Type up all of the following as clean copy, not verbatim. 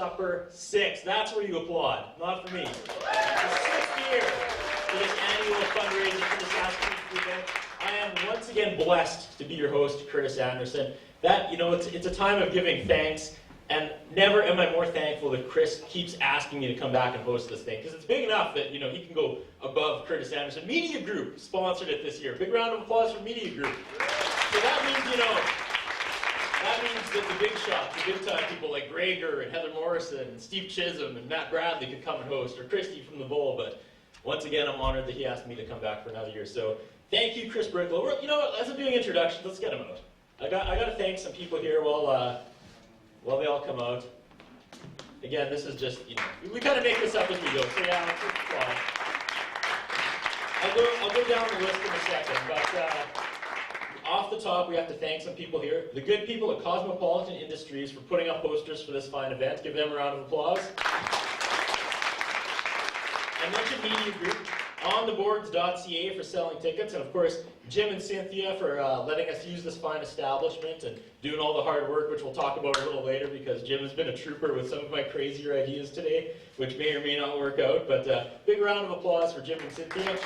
Supper 6. That's where you applaud, not for me. It's the 6th year for this annual fundraiser for the Saskatoon Food Bank. I am once again blessed to be your host, Curtis Anderson. It's a time of giving thanks, and never am I more thankful that Chris keeps asking me to come back and host this thing, because it's big enough that, he can go above Curtis Anderson. Media Group sponsored it this year. Big round of applause for Media Group. So that means, that the big shots, the big time people like Gregor and Heather Morrison and Steve Chisholm and Matt Bradley could come and host, or Christy from the Bowl, but once again, I'm honored that he asked me to come back for another year. So thank you, Chris Brinklow. As I'm doing introductions, let's get them out. I got to thank some people here while they all come out. Again, this is just, we kind of make this up as we go. So yeah, let's applaud. I'll go down the list in a second, but off the top, we have to thank some people here. The good people at Cosmopolitan Industries for putting up posters for this fine event. Give them a round of applause. I mentioned Media Group, ontheboards.ca for selling tickets, and of course, Jim and Cynthia for letting us use this fine establishment and doing all the hard work, which we'll talk about a little later, because Jim has been a trooper with some of my crazier ideas today, which may or may not work out, but big round of applause for Jim and Cynthia.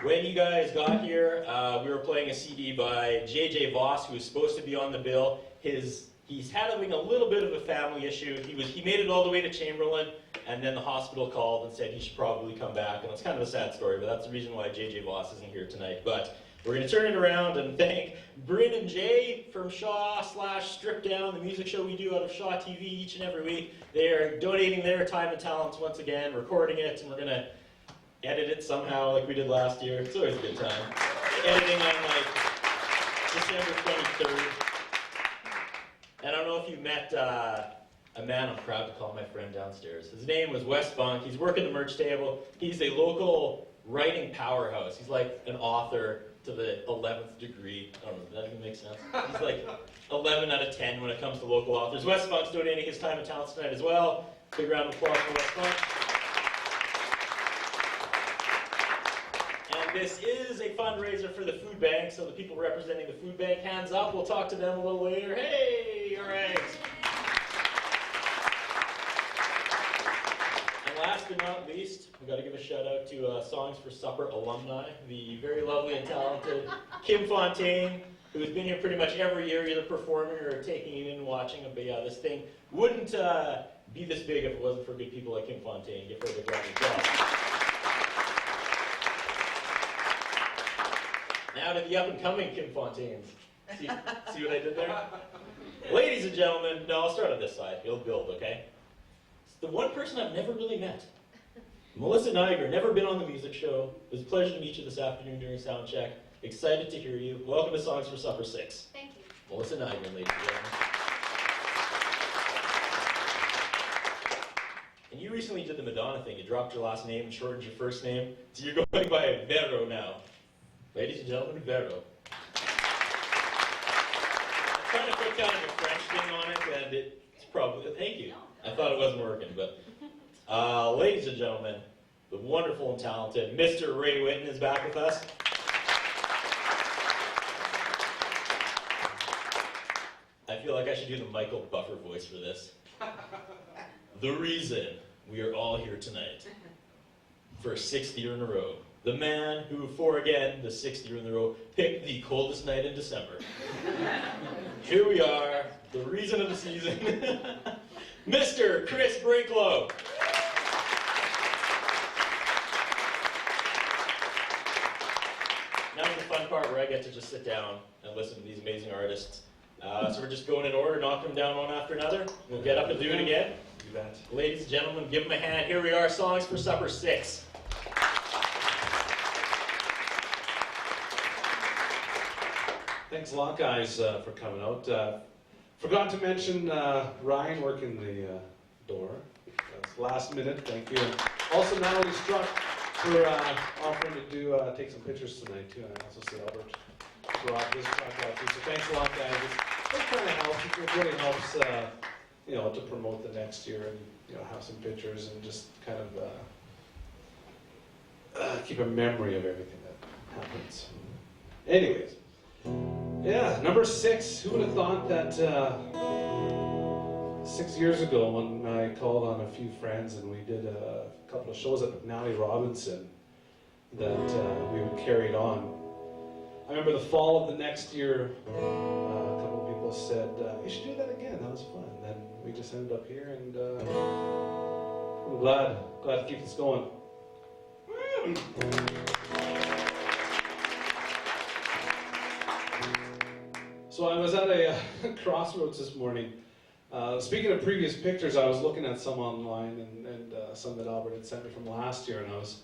When you guys got here, we were playing a CD by J.J. Voss, who was supposed to be on the bill. He's having a little bit of a family issue. He made it all the way to Chamberlain, and then the hospital called and said he should probably come back. And it's kind of a sad story, but that's the reason why J.J. Voss isn't here tonight. But we're going to turn it around and thank Bryn and Jay from Shaw/Strip Down, the music show we do out of Shaw TV each and every week. They are donating their time and talents once again, recording it, and we're going to edit it somehow like we did last year. It's always a good time. Editing on December 23rd. And I don't know if you met a man I'm proud to call my friend downstairs. His name was Wes Funk. He's working the merch table. He's a local writing powerhouse. He's like an author to the 11th degree. I don't know, does that even make sense? He's like 11 out of 10 when it comes to local authors. Wes Funk's donating his time and talents tonight as well. Big round of applause for Wes Funk. This is a fundraiser for the food bank, so the people representing the food bank, hands up. We'll talk to them a little later. Hey, all right. And last but not least, we've got to give a shout out to Songs for Supper alumni, the very lovely and talented Kim Fontaine, who has been here pretty much every year, either performing or taking it in and watching it. But yeah, this thing wouldn't be this big if it wasn't for good people like Kim Fontaine. Give her a big round of applause. Now to the up-and-coming Kim Fontaines. See what I did there? Ladies and gentlemen, no, I'll start on this side. You'll build, okay? It's the one person I've never really met. Melissa Niger, never been on the music show. It was a pleasure to meet you this afternoon during sound check. Excited to hear you. Welcome to Songs for Supper 6. Thank you. Melissa Niger, ladies and gentlemen. And you recently did the Madonna thing. You dropped your last name and shortened your first name. So you're going by Vero now. Ladies and gentlemen, Vero. I'm trying to put kind of a French thing on it, and it's probably, thank you. I thought it wasn't working, but ladies and gentlemen, the wonderful and talented Mr. Ray Whitten is back with us. I feel like I should do the Michael Buffer voice for this. The reason we are all here tonight, for a 6th year in a row, the man who, for again, the 6th year in a row, picked the coldest night in December. Here we are, the reason of the season, Mr. Chris Brinklow. Now is the fun part where I get to just sit down and listen to these amazing artists. So we're just going in order, knocking them down one after another. We'll get up and do it again. You bet. Ladies and gentlemen, give them a hand. Here we are, Songs for Supper 6. Thanks a lot, guys, for coming out. Forgot to mention Ryan working the door. That's last minute. Thank you. Also, Natalie Struck for offering to take some pictures tonight too. And I also see Albert brought his truck out too. So thanks a lot, guys. It kind of helps. It really helps, to promote the next year and have some pictures and just kind of keep a memory of everything that happens. Anyways. Yeah, number 6. Who would have thought that 6 years ago when I called on a few friends and we did a couple of shows at McNally Robinson that we would carry it on. I remember the fall of the next year, a couple of people said, you should do that again, that was fun. And then we just ended up here and I'm glad to keep this going. So I was at a crossroads this morning. Speaking of previous pictures, I was looking at some online and some that Albert had sent me from last year, and I was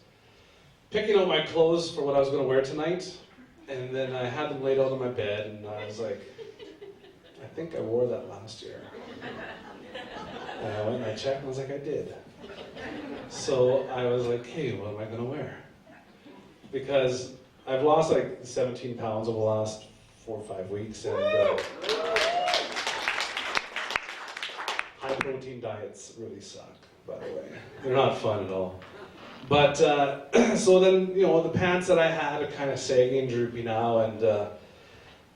picking out my clothes for what I was going to wear tonight, and then I had them laid out on my bed, and I was like, I think I wore that last year. And I went and I checked, and I was like, I did. So I was like, hey, what am I going to wear? Because I've lost like 17 pounds over the last 4 or 5 weeks, and high protein diets really suck, by the way. They're not fun at all. But so then, you know, the pants that I had are kind of saggy and droopy now, and I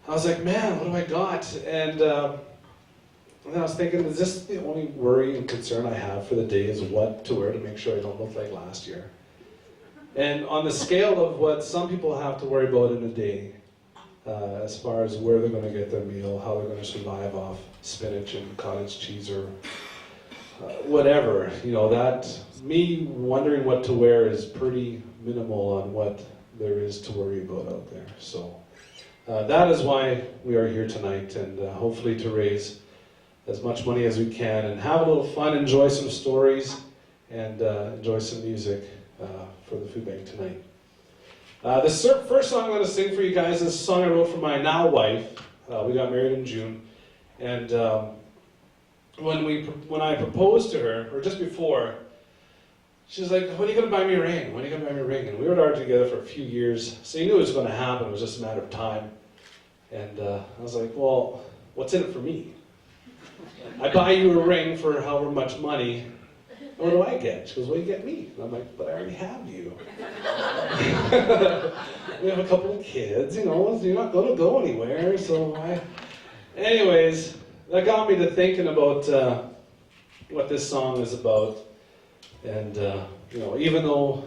was like, man, what do I got? And then I was thinking, is this the only worry and concern I have for the day is what to wear to make sure I don't look like last year? And on the scale of what some people have to worry about in a day, as far as where they're going to get their meal, how they're going to survive off spinach and cottage cheese or whatever, you know, that me wondering what to wear is pretty minimal on what there is to worry about out there. So that is why we are here tonight, and hopefully to raise as much money as we can and have a little fun, enjoy some stories, and enjoy some music for the food bank tonight. The first song I'm going to sing for you guys is a song I wrote for my now wife. We got married in June, and when I proposed to her, or just before, she was like, when are you going to buy me a ring? When are you going to buy me a ring? And we were already together for a few years, so you knew it was going to happen. It was just a matter of time. And I was like, well, what's in it for me? I buy you a ring for however much money. What do I get? She goes, well, you get me. And I'm like, but I already have you. We have a couple of kids, you know, so you're not going to go anywhere. So anyways, that got me to thinking about what this song is about. And, you know, even though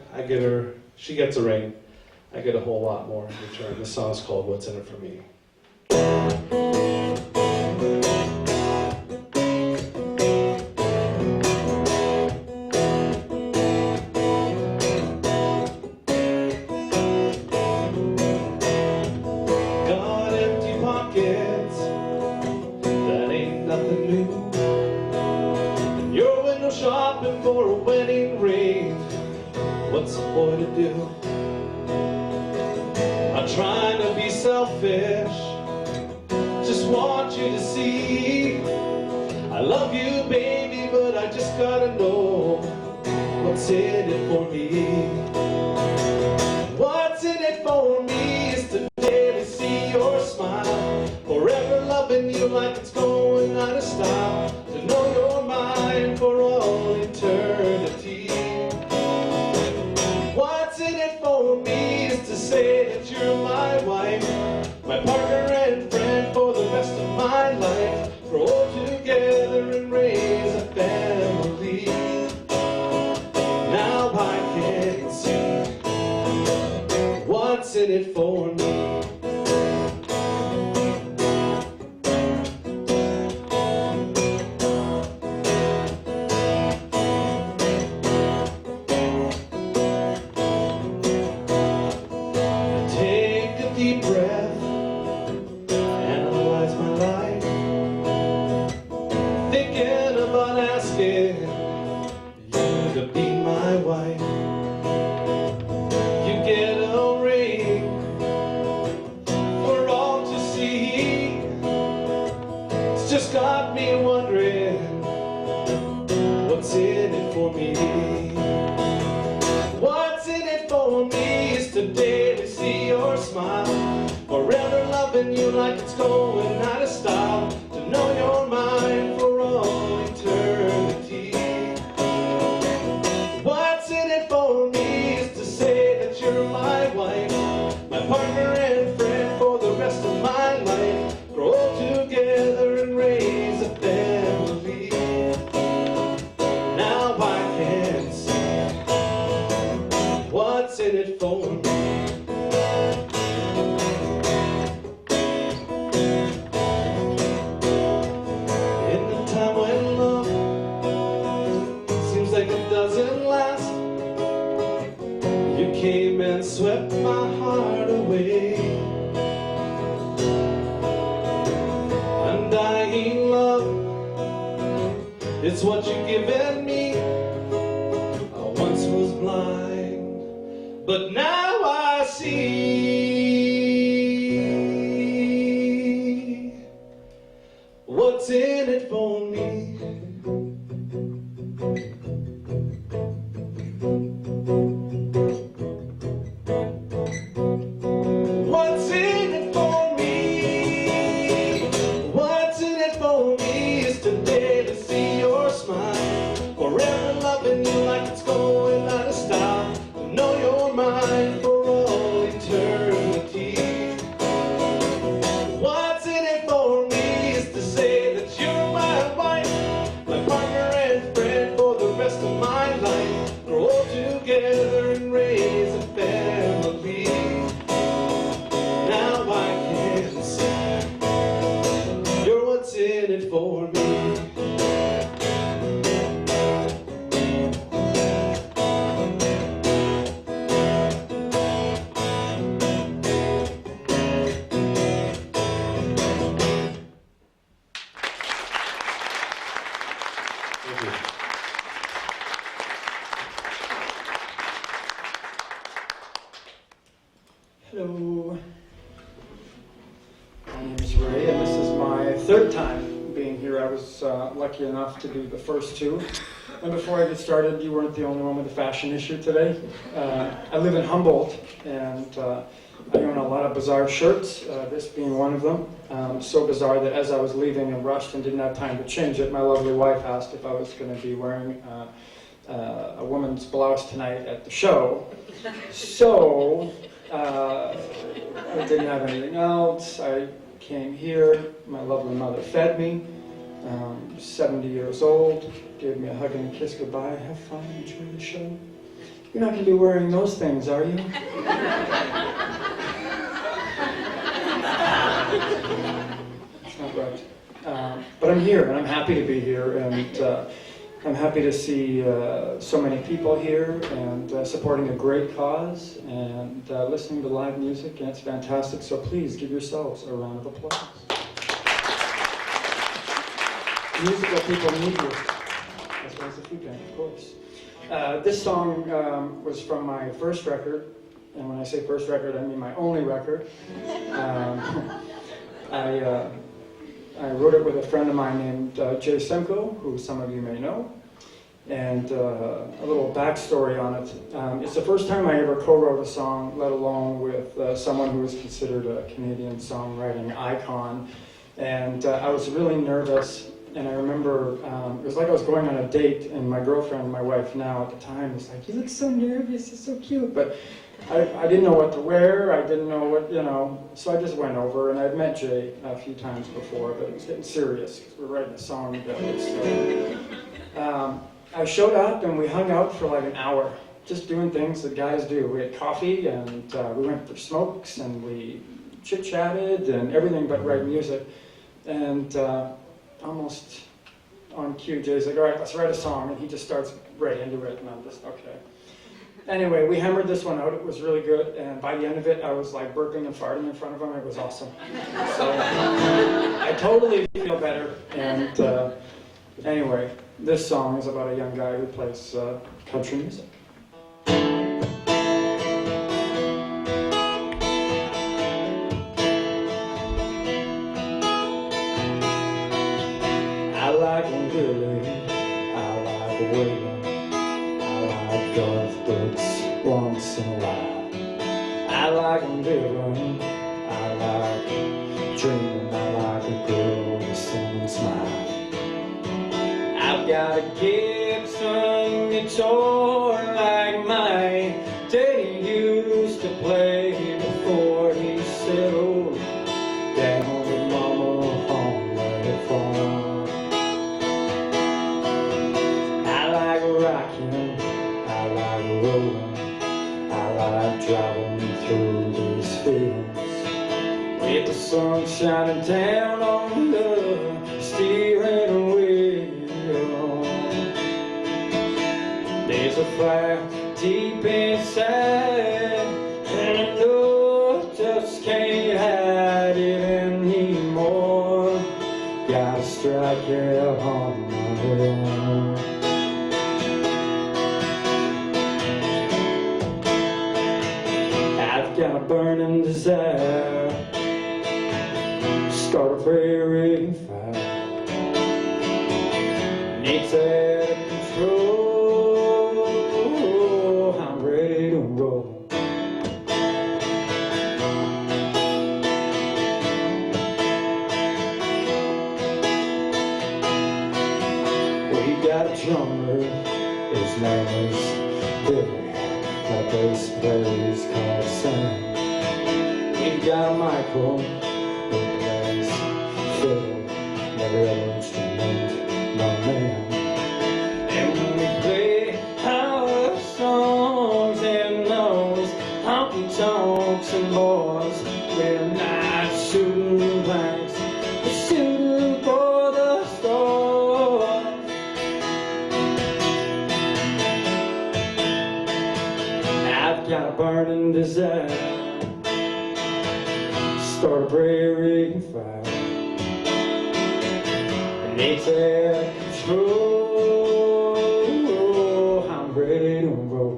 she gets a ring, I get a whole lot more in return. This song's called What's in It for Me. What's a boy to do? I'm trying to be selfish, just want you to see I love you, baby, but I just gotta know what's in it for me. What's in it for me is to daily see your smile, forever loving you like it's going out of style, to know you're mine for all eternity. What's in it for me is to say that you're my wife, my partner and friend for the rest of my life, grow old together and raise a family. Now I can see what's in it for me. Deep breath, analyze my life, thinking about asking you to be my wife. You get a ring for all to see. It's just got me wondering what's in it for me. What's in it for me is to daily see your smile, forever loving you like it's going out of style, to know you're mine for all eternity. What's in it for me is to say that you're my wife, my partner and friend for the rest of my came and swept my heart away. Undying love, it's what you've given me. I once was blind, but now I see what's in it for me. What's in it for me? What's in it for me is today to see your smile, forever loving you like it's going out of style, to know you're mine for all eternity. What's in it for me is to say that you're my wife, my partner and friend for the rest of my life. Grow old together and raise a family. Now I can see you're what's in it for me. Thank you. Hello, my name is Ray, and this is my third time being here. I was lucky enough to do the first two. And before I get started, you weren't the only one with a fashion issue today. I live in Humboldt, and I own a lot of bizarre shirts, this being one of them. So bizarre that as I was leaving and rushed and didn't have time to change it, my lovely wife asked if I was going to be wearing a woman's blouse tonight at the show. So I didn't have anything else. I came here. My lovely mother fed me. 70 years old. Gave me a hug and a kiss goodbye. Have fun. Enjoy the show. You're not going to be wearing those things, are you? That's not right. But I'm here, and I'm happy to be here, and I'm happy to see so many people here, and supporting a great cause, and listening to live music, and it's fantastic. So please give yourselves a round of applause. Musical people need you, as well as the food bank, of course. This song was from my first record, and when I say first record, I mean my only record. I wrote it with a friend of mine named Jay Semko, who some of you may know, and a little backstory on it. It's the first time I ever co-wrote a song, let alone with someone who is considered a Canadian songwriting icon, and I was really nervous. And I remember, it was like I was going on a date, and my girlfriend, my wife now at the time, was like, "You look so nervous, it's so cute." But I didn't know what to wear, I didn't know what, so I just went over, and I'd met Jay a few times before, but it was getting serious, because we were writing a song together. So, I showed up, and we hung out for like an hour, just doing things that guys do. We had coffee, and we went for smokes, and we chit-chatted, and everything but write music. And almost on cue, Jay's like, "All right, let's write a song," and he just starts right into it, and I'm just, okay. Anyway, we hammered this one out. It was really good, and by the end of it, I was like burping and farting in front of him. It was awesome. So I totally feel better, and anyway, this song is about a young guy who plays country music. I like Willie, I like William, I like golf books once in a while. I like living, I like dreaming, I like a girl with a singing smile. I've got a Gibson guitar like my daddy used to play before he settled down with Mama on the farm. Rocking, I like rolling, I like driving through these fields with the sun shining down on the steering wheel. There's a fire deep inside, and I know I just can't hide it anymore. Gotta strike it on my own. I've got a burning desire, start a prairie fire. It's out of control, I'm ready to roll. We got a drummer, his name is Billy. That bass plays called Sam. We got a Michael who plays fiddle, every other instrument, my man. And when we play our songs in those honky tonks and boys, we're not shooting blanks, we're shooting for the stars. I've got a burning desire, start a prairie fire, and it's out of control, I'm ready to roll.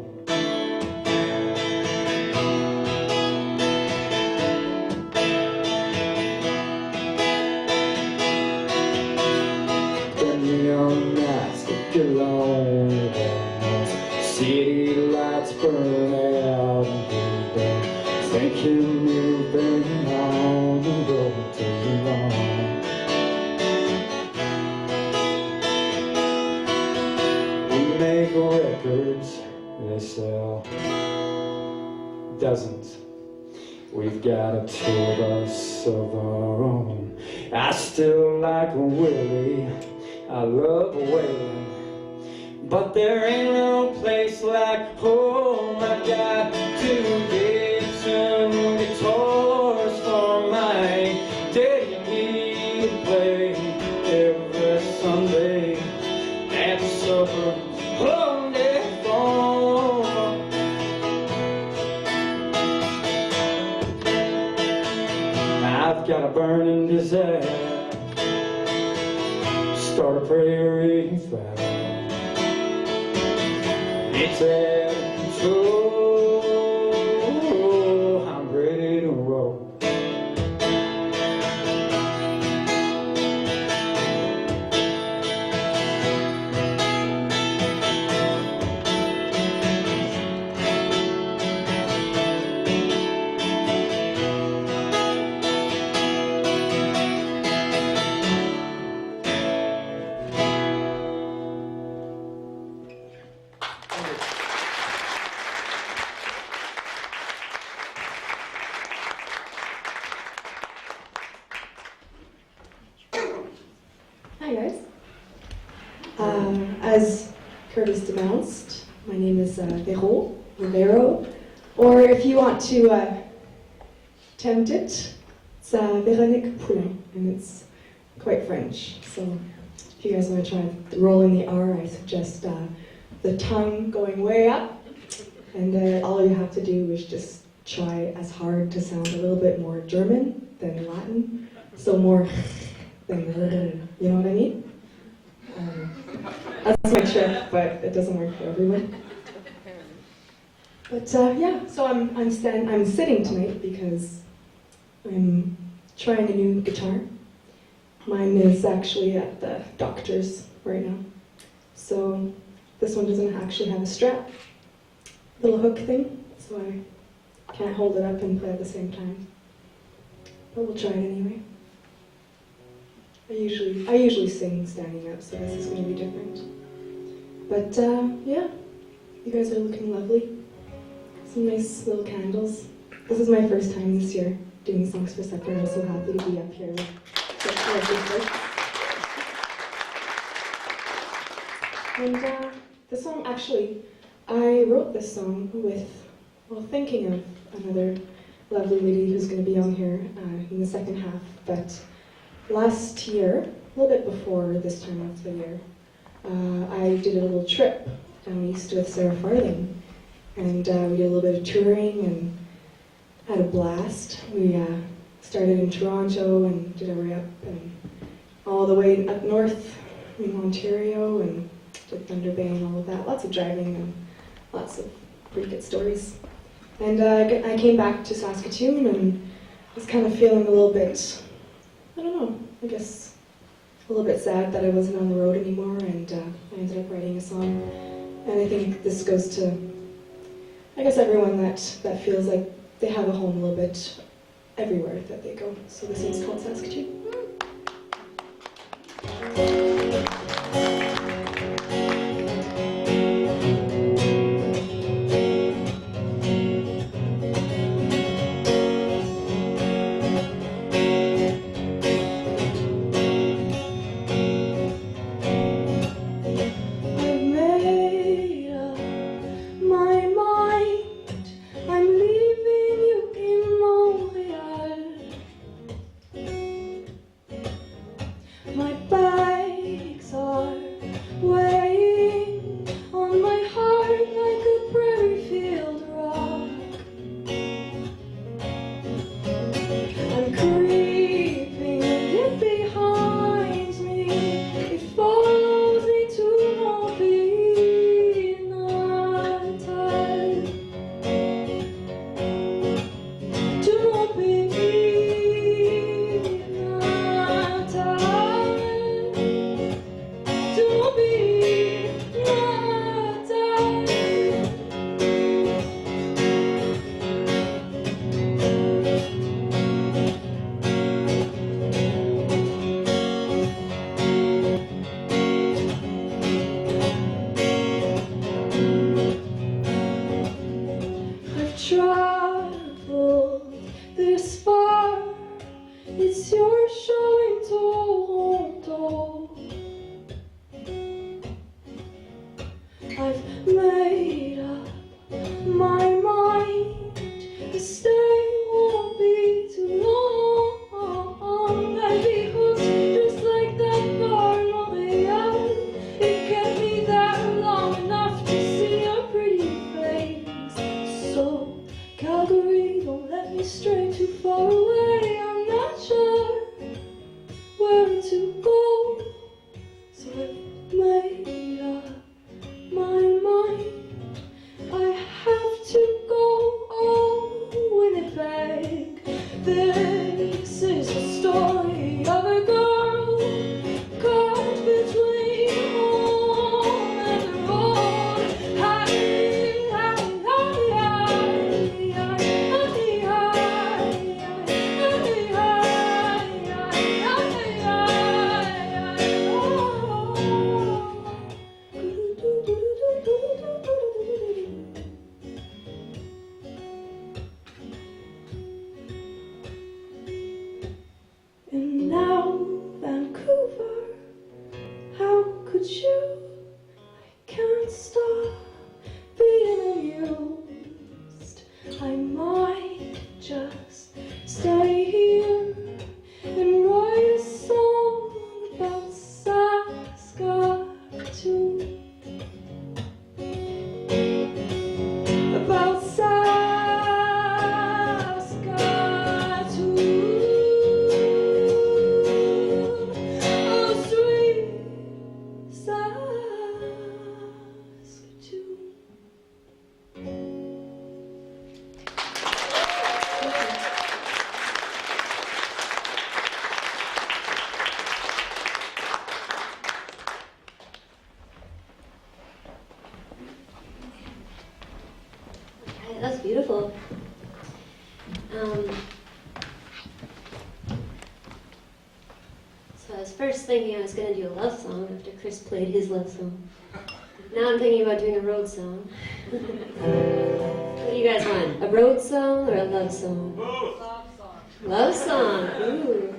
Turn me on nights to get lonely, city lights burn out and people thinking you've been on the road too long. We make records, they sell dozens. We've got a tour bus of our own. I still like Willie, I love wailing, but there ain't no place like home. I got 2 Gibson guitars for my daddy and me to play every Sunday at the supper on their phone. I've got a burning desire, start a prairie fire. It's out of control, I'm ready to roll. Hi guys. As Curtis announced, my name is Vero, or if you want to tempt it, it's Véronique Poulin, and it's quite French. So if you guys want to try to roll in the R, I suggest the tongue going way up, and all you have to do is just try as hard to sound a little bit more German than Latin, so more than, you know what I mean? That's my trick, but it doesn't work for everyone. But yeah, so I'm sitting tonight because I'm trying a new guitar. Mine is actually at the doctor's right now. So this one doesn't actually have a strap, little hook thing, so I can't hold it up and play at the same time. But we'll try it anyway. I usually sing standing up, so this is going to be different. But yeah, you guys are looking lovely. Some nice little candles. This is my first time this year doing Songs for Supper. I'm so happy to be up here with such lovely folks. And the song, actually, I wrote this song thinking of another lovely lady who's going to be on here in the second half, but last year, a little bit before this time of the year, I did a little trip down east with Sarah Farthing. And we did a little bit of touring and had a blast. We started in Toronto and did our way up and all the way up north in Ontario and did Thunder Bay and all of that. Lots of driving and lots of pretty good stories. And I came back to Saskatoon and was kind of feeling a little bit, I don't know, I guess a little bit sad that I wasn't on the road anymore, and I ended up writing a song. And I think this goes to, I guess, everyone that feels like they have a home a little bit everywhere that they go. So this one's called Saskatoon. Traveled this far, it's your show and told. I've made up my mind, the stay won't be too long. I'd be hooked just like that bar in Montreal. It kept me there long enough to see your pretty face. So Calgary, don't let me stray too far away. I'm not sure where to go, so I've made up my mind. I have to go. Oh, Winnipeg. This is the story of a girl caught between home and the road. And now, Vancouver, how could you? I can't stop being amused. I might just stay here and write a song about Saskatoon. About oh, sweet Saskatoon. That's beautiful. So I was first thinking I was going to do a love song after Chris played his love song. Now I'm thinking about doing a road song. What do you guys want? A road song or a love song? Both. Love song. Ooh.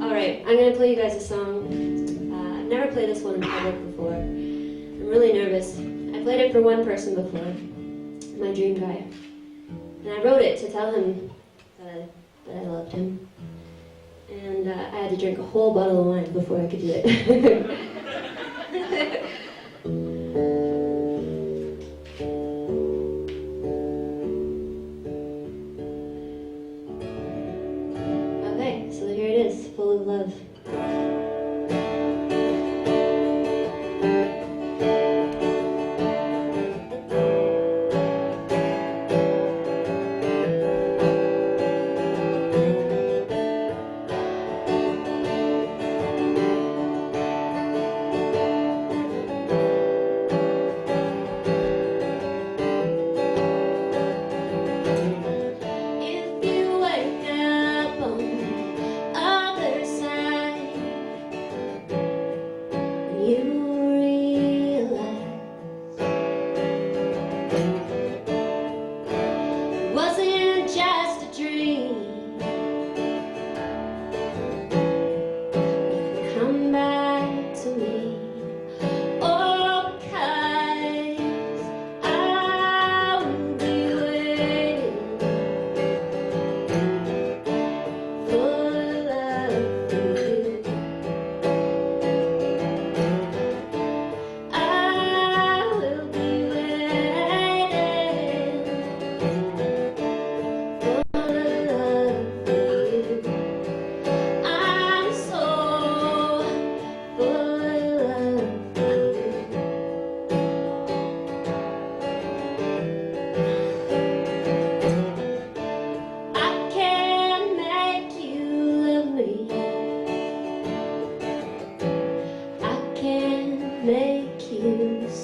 All right, I'm going to play you guys a song. I've never played this one in public before. I'm really nervous. I played it for one person before, my dream guy. And I wrote it to tell him that I loved him. And I had to drink a whole bottle of wine before I could do it.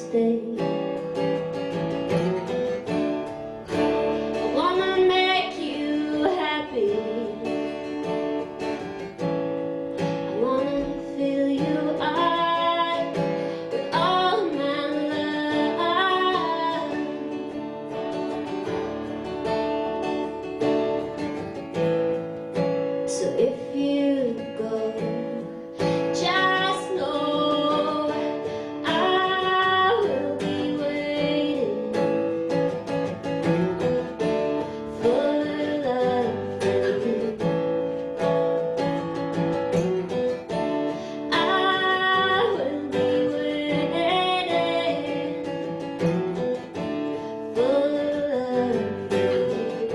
stay. I wanna make you happy. I wanna fill you up with all my love. So if you go, just know I will be waiting for love from you. I will be waiting for love from you.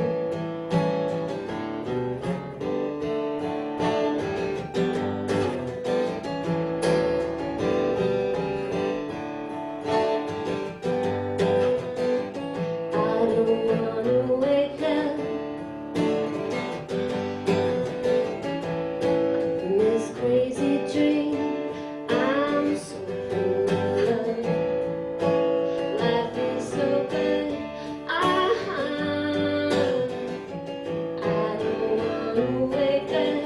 I don't wanna wake up from this crazy dream. I'm so full of love. Life is so good. I don't wanna wake up.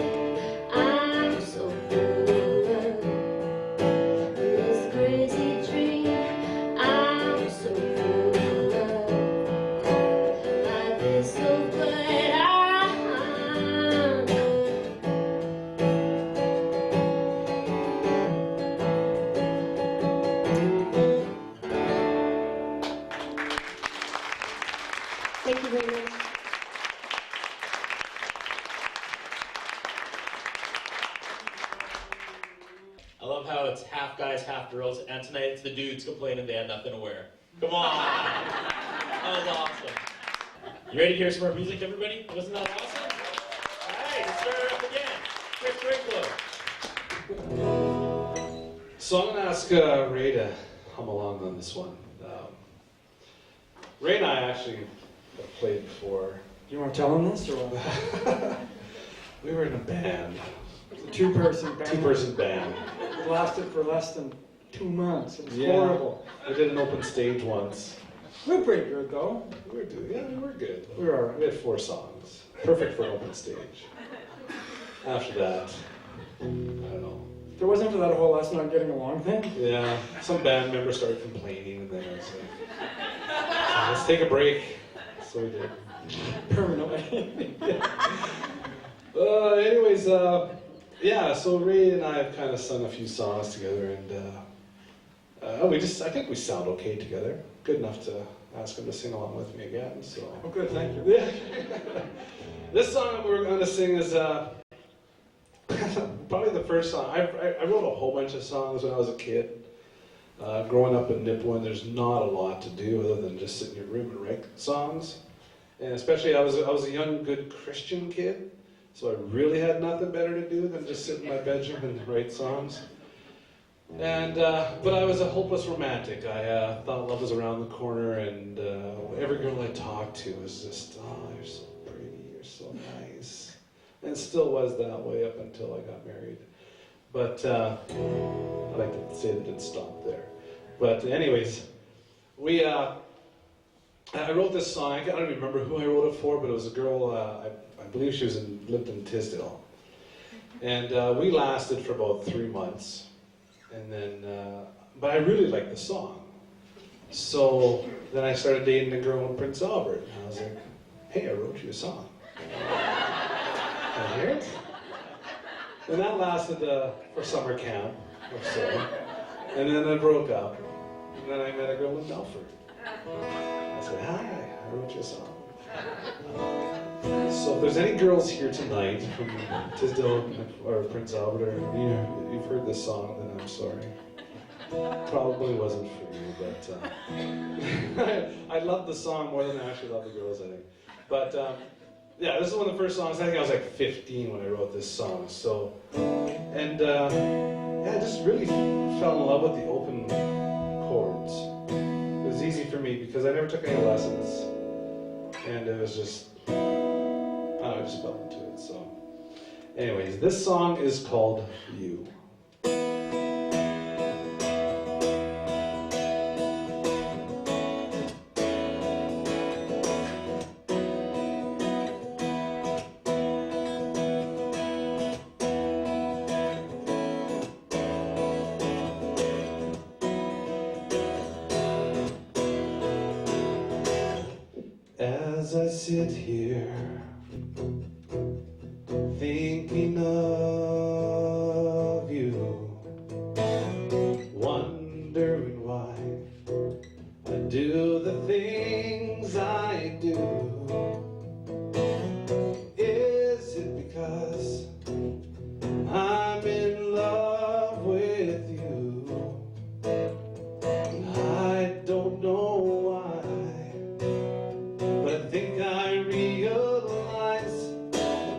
I'm so full of love. From this crazy dream, I'm so full of love. Life is so good. Thank you very much. I love how it's half guys, half girls, and tonight it's the dudes complaining they had nothing to wear. Come on! That was awesome. You ready to hear some more music, everybody? Wasn't that awesome? Alright, let's start it up again. Chris Winkler. So I'm going to ask Ray to hum along on this one. Ray and I actually have played before. You want to tell them this or what? We were in a band, It's a two-person band. two-person band. It lasted for less than 2 months. It was Yeah. horrible. We did an open stage once. We were pretty good though. We were good. We were all right. We had 4 songs, perfect for an open stage. After that, I don't know. There wasn't for that whole us not getting along thing. Yeah, some band members started complaining, and then I was like, let's take a break. So we did. Permanently. Anyways, yeah, so Ray and I have kind of sung a few songs together, and I think we sound okay together. Good enough to ask him to sing along with me again, so. Oh, good, thank you. Yeah. This song that we're going to sing is probably the first song. I wrote a whole bunch of songs when I was a kid. Growing up in Nipawin, there's not a lot to do other than just sit in your room and write songs. And especially, I was a young, good Christian kid, so I really had nothing better to do than just sit in my bedroom and write songs. And but I was a hopeless romantic. I thought love was around the corner, and every girl I talked to was just, oh, you're so pretty, you're so nice. And it still was that way up until I got married. But I like to say that it didn't stop there. But anyways, I wrote this song. I don't remember who I wrote it for, but it was a girl, I believe she lived in Tisdale. And we lasted for about 3 months. And then, but I really liked the song. So then I started dating a girl in Prince Albert. And I was like, hey, I wrote you a song. Can I hear it? And that lasted for summer camp or so. And then I broke up. And then I met a girl in Melfort. I said, hi, I wrote you a song. So if there's any girls here tonight from Tisdale or Prince Albert, or you've heard this song, then I'm sorry. Probably wasn't for you, but I love the song more than I actually love the girls, I think. But yeah, this is one of the first songs. I think I was like 15 when I wrote this song. So, and yeah, I just really fell in love with the open chords. It was easy for me because I never took any lessons, and it was just, I just fell into it. So, anyways, this song is called "You." As I sit here thinking of you, wondering why I do the things I do. Is it because I'm in love with you? I don't know why, but I think I realize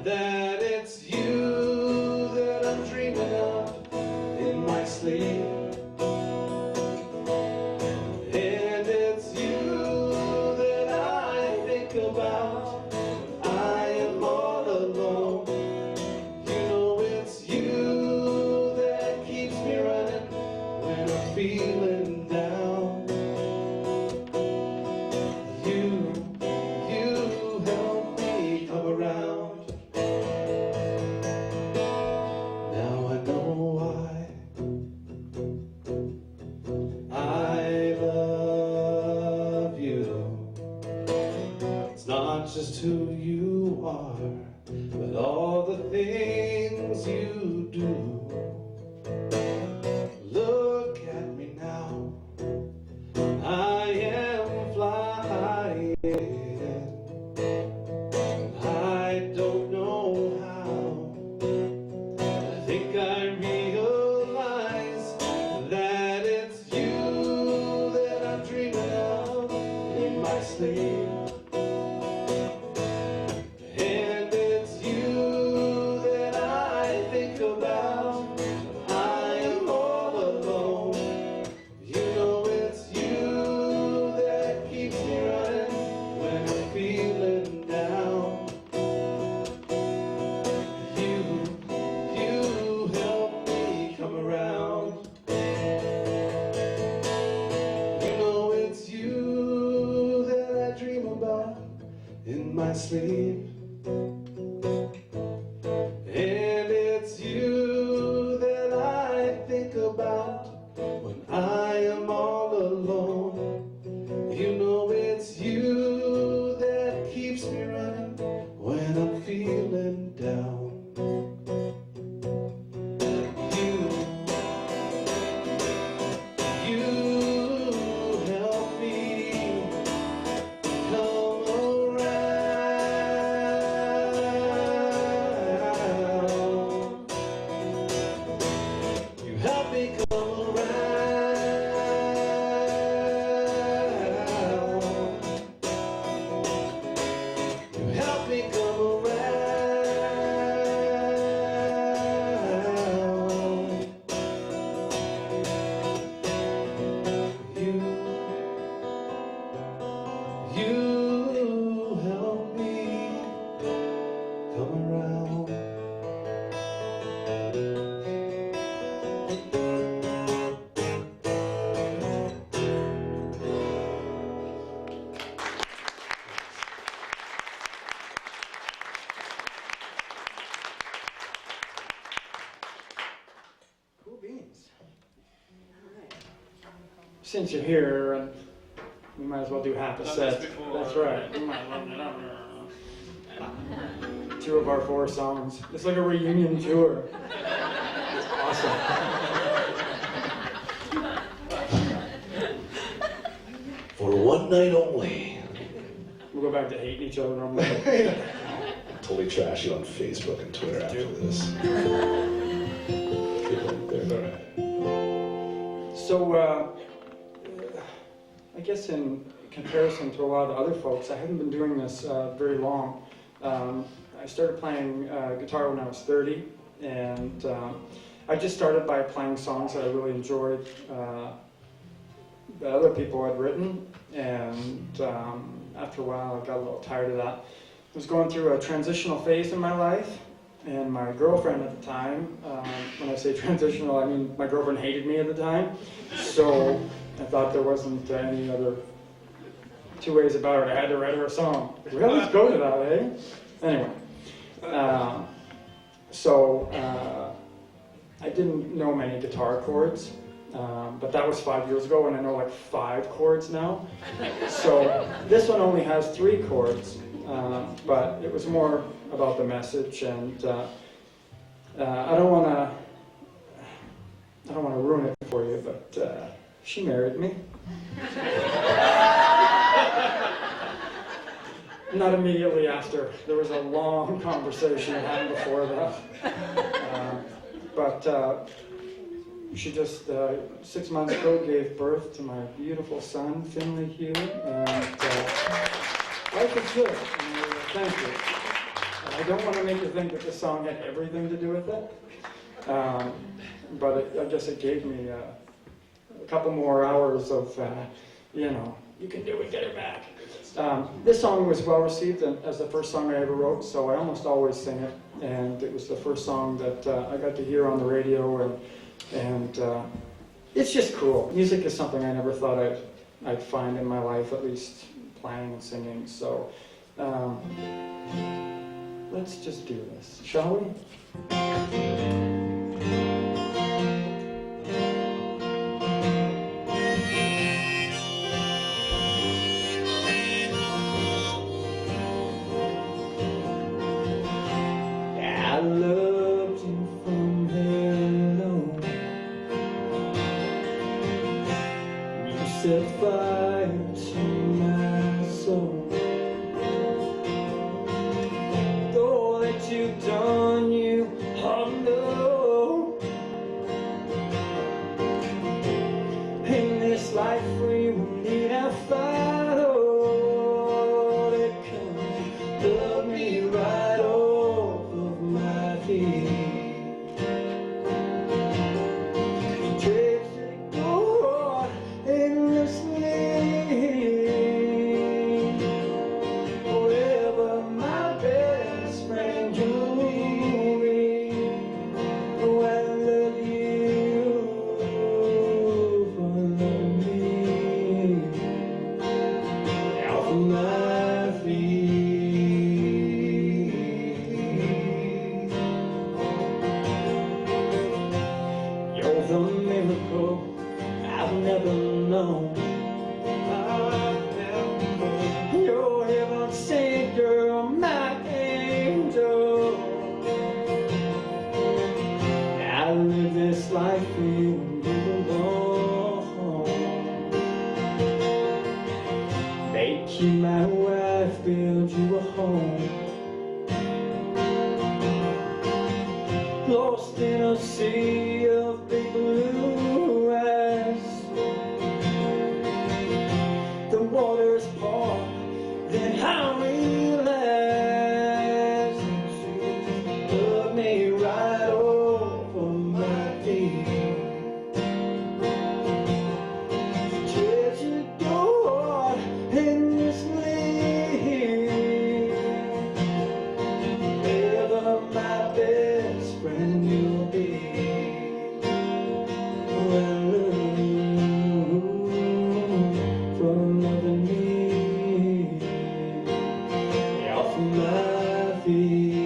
that it's you that I'm dreaming of in my sleep. And it's you that I think about. I am all alone. You know it's you that keeps me running when I'm feeling down. You help me come around. Now I know why I love you. It's not just who you are, but all the things you do. Look at me now, I am flying. I don't know how, I think I realize that it's you that I'm dreaming of in my sleep. And it's you that I think about. I am all alone. You know it's you that keeps me running when I'm feeling down. You help me come around. You know it's you that I dream about in my sleep. And it's you that I think about when I am all alone. You know it's you that keeps me running when I'm feeling down. You help me come around. You help me come around. You help me come around. You help me come around. Cool beans. Since you're here, we might as well do half a set. That's right. We might as well do that. 2 of our 4 songs. It's like a reunion tour. It's awesome. For one night only. We'll go back to hating each other. Totally trash you on Facebook and Twitter after this. So, I guess in comparison to a lot of other folks, I haven't been doing this very long. I started playing guitar when I was 30, and I just started by playing songs that I really enjoyed that other people had written, and after a while I got a little tired of that. I was going through a transitional phase in my life, and my girlfriend at the time, when I say transitional, I mean my girlfriend hated me at the time, so I thought there wasn't any other 2 ways about it. I had to write her a song. We always go to that, eh? Anyway, so I didn't know many guitar chords, but that was 5 years ago, and I know like 5 chords now. So this one only has 3 chords, but it was more about the message, and I don't want to ruin it for you, but she married me. Not immediately after. There was a long conversation that happened before that. But she just 6 months ago gave birth to my beautiful son, Finley Hugh, and life is good. And, thank you. I don't want to make you think that the song had everything to do with it, but I guess it gave me a couple more hours of, you can do it, get her back. This song was well received as the first song I ever wrote, so I almost always sing it, and it was the first song that I got to hear on the radio, and it's just cool. Music is something I never thought I'd find in my life, at least playing and singing, so let's just do this, shall we? I loved you from hello. You set fire to my soul. Though that you've done, you know. In this life we will need our fight. Oh, that comes, love me right off of my feet. Takes to go on endlessly. Forever my best friend you'll be. Oh, I love you for loving me. Off of my feet. You're the miracle I've never known. You're heaven sent girl, my angel. I live this life for you and you alone. Make you my wife, build you a home. Lost in a sea of big blue eyes. The water's part, then I realize that you love me right over my feet. Treasure God endlessly. Ever my best friend you'll be. Oh, I love you for loving me. Off of my feet.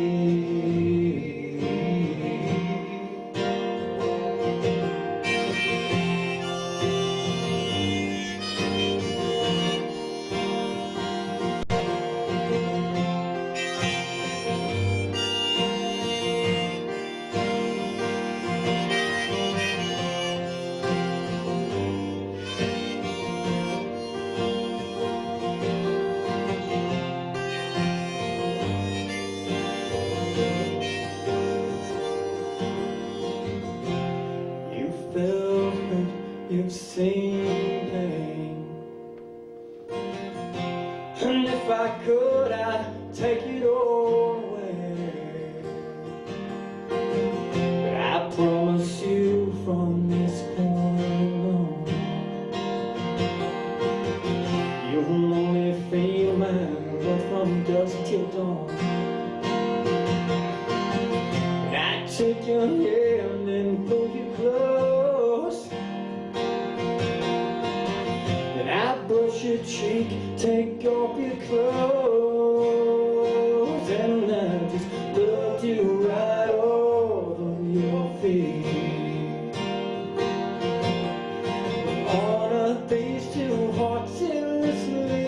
You felt hurt, you've seen pain. And if I could, I'd take it all away. But I promise you from this point on, you'll only feel my love from dusk till dawn. And I take your hand and pull you close. Then I brush your cheek, take off your clothes, and I just loved you right over your feet. On these two hearts endlessly.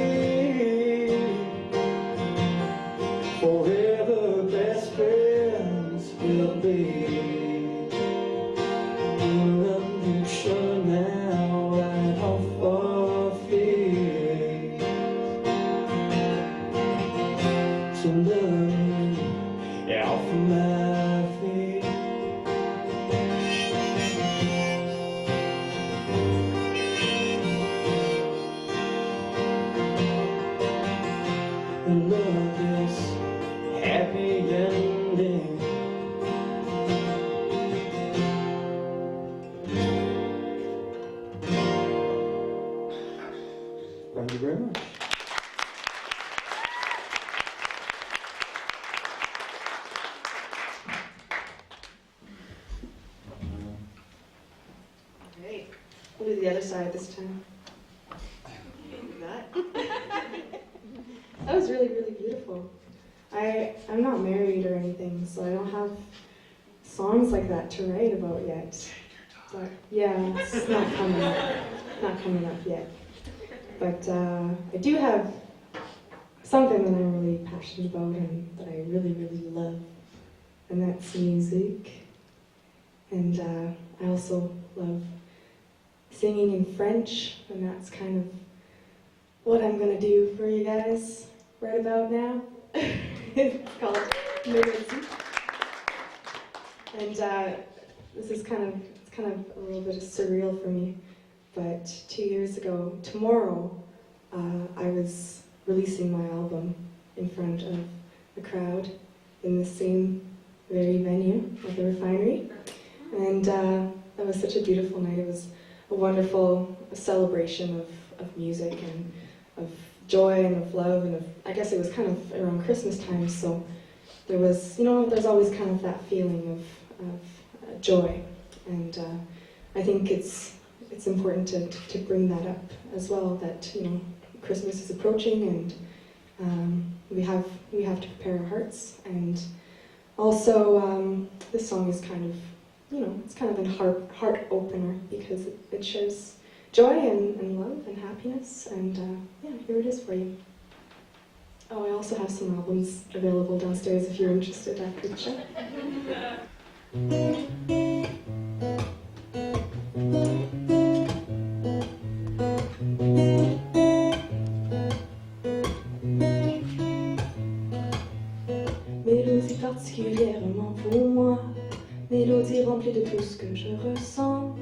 Thank you very much. Great. We'll do the other side this time. That. That was really, really beautiful. I'm not married or anything, so I don't have songs like that to write about yet. But yeah, it's not coming up yet. But I do have something that I'm really passionate about and that I really, really love, and that's music. And I also love singing in French, and that's kind of what I'm going to do for you guys right about now. It's called MerMoose. And this is kind of a little bit surreal for me, but 2 years ago, tomorrow, I was releasing my album in front of a crowd in the same very venue at the Refinery. And that was such a beautiful night. It was a wonderful celebration of music and of joy and of love, and I guess it was kind of around Christmas time, so there was, there's always kind of that feeling of joy, and I think it's important to bring that up as well, that Christmas is approaching, and we have to prepare our hearts, and also this song is kind of it's kind of a heart opener because it shares joy and love and happiness, and yeah, here it is for you. Oh, I also have some albums available downstairs if you're interested after the show. Mélodie particulièrement pour moi, mélodie remplie de tout ce que je ressens.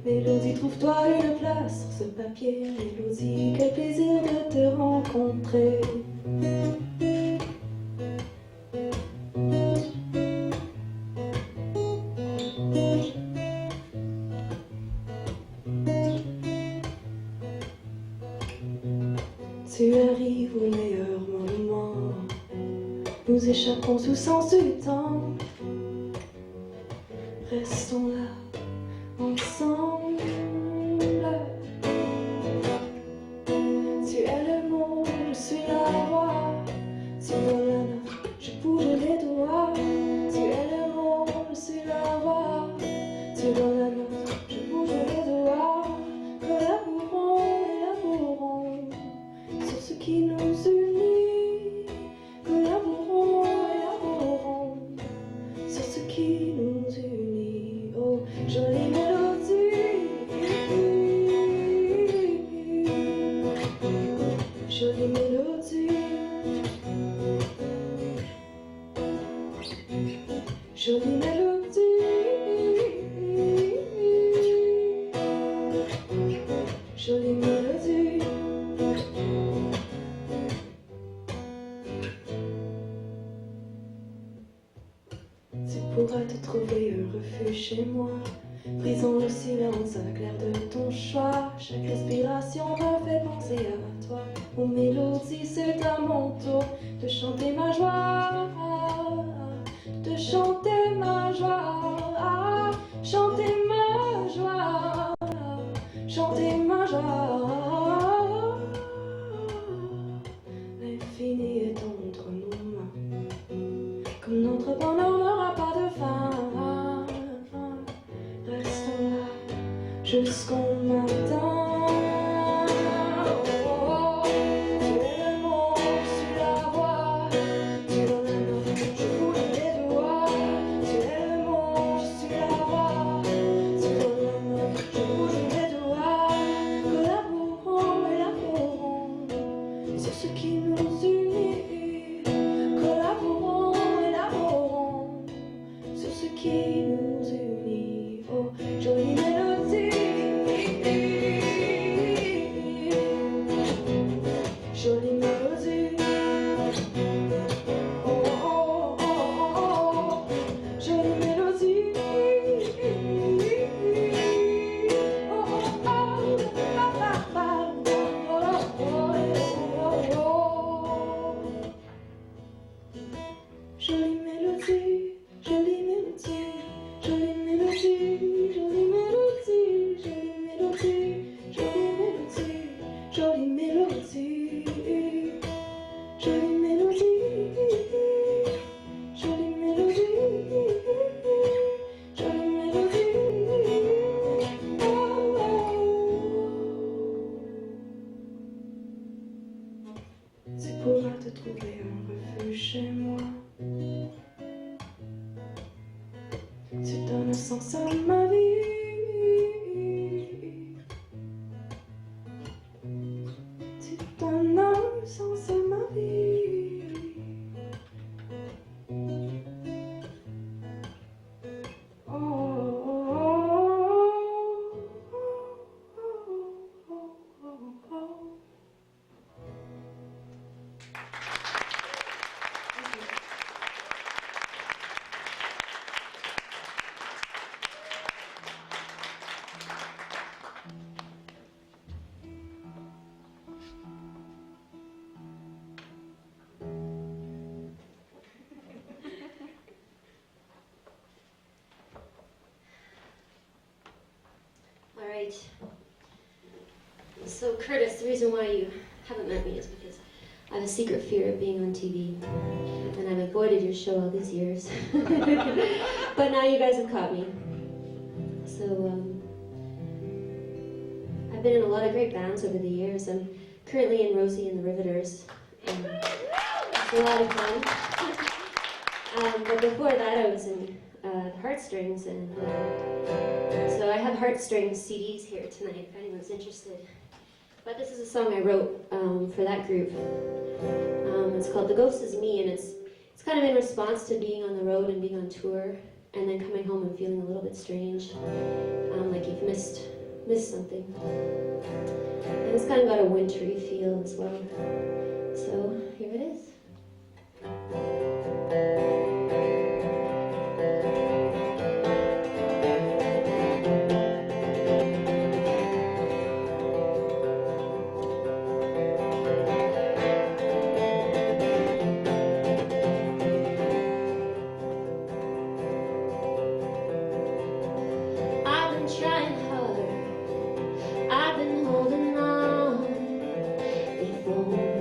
Mélodie, trouve-toi une place sur ce papier. Mélodie, quel plaisir de te rencontrer. Tu arrives au meilleur moment. Nous échappons sous sens du temps. Restons là. Ensemble, tu es le mot, je suis la voix. Tu donnes la note, je bouge les doigts. Tu es le mot, je suis la voix. Tu donnes la note, je bouge les doigts. Collaborons, sur ce qui nous unit. Collaborons, sur ce qui nous unit. Oh, jolie mélodie, jolie mélodie, jolie mélodie, jolie mélodie. Tu pourras te trouver un refuge chez moi. Brisons le silence à la claire de ton choix. Chaque respiration me fait penser à toi. Ô mélodie, c'est à mon tour de chanter ma joie, de chanter ma joie, chanter ma joie, chanter ma joie. L'infini est entre nos mains, comme notre bonheur n'aura pas de fin. Restons là jusqu'au matin. Oh, tu es le mot, je suis la voix. Tu donnes la note, je bouge les doigts. Tu es le mot, je suis la voix. Tu donnes la note, je bouge les doigts. Collaborons, sur ce qui nous unit. Collaborons, sur ce qui nous unit. Oh, jolie mélodie, mélodie, jolie mélodie, jolie mélodie, jolie mélodie. Oh, oh. Tu pourras te trouver un refuge chez moi. Tu donnes sens à ma vie. Tu donnes un sens à ma vie. Oh, oh, oh, oh, oh, oh. All right. So Curtis, the reason why you haven't met me is because I have a secret fear of being on TV, and I've avoided your show all these years. But now you guys have caught me. So I've been in a lot of great bands over the years. I'm currently in Rosie and the Riveters. It's a lot of fun. But before that, I was in the Heartstrings, and so I have Heartstrings CDs here tonight if anyone's interested. But this is a song I wrote for that group. It's called "The Ghost Is Me," and it's kind of in response to being on the road and being on tour, and then coming home and feeling a little bit strange, like you've missed something. And it's kind of got a wintry feel as well. So here it is. I've been trying hard, I've been holding on. If only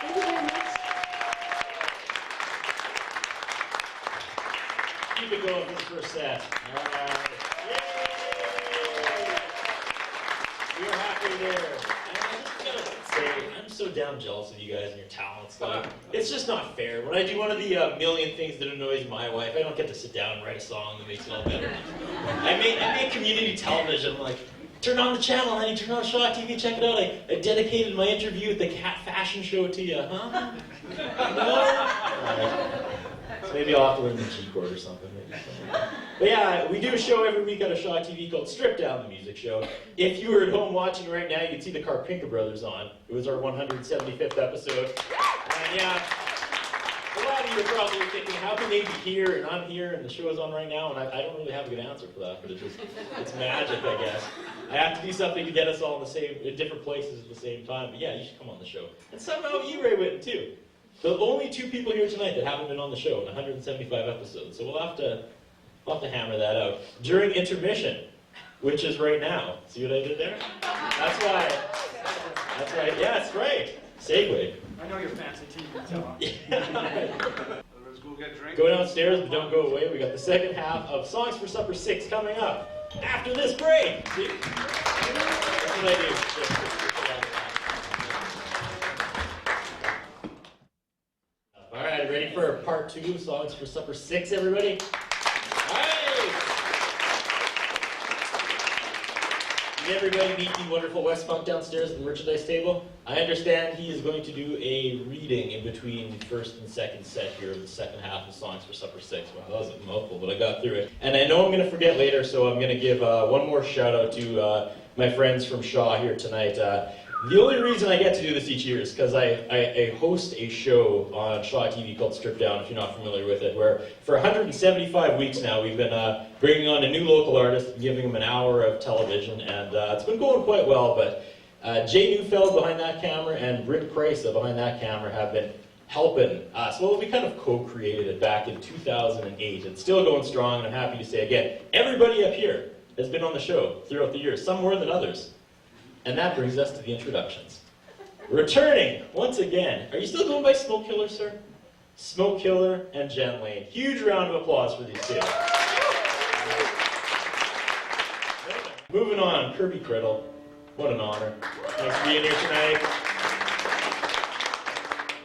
Thank you very much. Keep it going for the first set. All right. Yay! We are halfway there. And I just gotta say, I'm so damn jealous of you guys and your talents. Like, it's just not fair. When I do one of the million things that annoys my wife, I don't get to sit down and write a song that makes it all better. I make community television, like, turn on the channel, honey, turn on Shaw TV, check it out. I dedicated my interview at the Cat Fashion Show to you, huh? No? So maybe I'll have to learn the G chord or something. But yeah, we do a show every week on a Shaw TV called Strip Down, the music show. If you were at home watching right now, you could see the Carpinka Brothers on. It was our 175th episode. And yeah, a lot of you are probably thinking, how can they be here and I'm here and the show is on right now? And I don't really have a good answer for that, but it's magic, I guess. I have to do something to get us all in different places at the same time. But yeah, you should come on the show. And somehow you, Ray Whitten, too. The only two people here tonight that haven't been on the show in 175 episodes. So we'll have to hammer that out. During intermission, which is right now. See what I did there? That's right. That's right. Yeah, that's right. Segue. I know you're fancy TV, so. Let's go get a drink. Go downstairs, but don't go away. We got the second half of Songs for Supper 6 coming up after this break. See? That's what I do. All right, ready for part 2 of Songs for Supper 6, everybody? All right. Did everybody meet the wonderful West Funk downstairs at the merchandise table? I understand he is going to do a reading in between the first and second set here of the second half of Songs for Supper 6. Well, that was a mouthful, but I got through it. And I know I'm going to forget later, so I'm going to give one more shout out to my friends from Shaw here tonight. The only reason I get to do this each year is because I host a show on Shaw TV called Strip Down, if you're not familiar with it, where for 175 weeks now we've been bringing on a new local artist and giving them an hour of television, and it's been going quite well, but Jay Neufeld behind that camera and Britt Price behind that camera have been helping us. Well, we kind of co-created it back in 2008. It's still going strong, and I'm happy to say again, everybody up here has been on the show throughout the years, some more than others. And that brings us to the introductions. Returning, once again, are you still going by Smoke Killer, sir? Smoke Killer and Jen Lane. Huge round of applause for these two. Moving on, Kirby Criddle. What an honor. Thanks for being here tonight.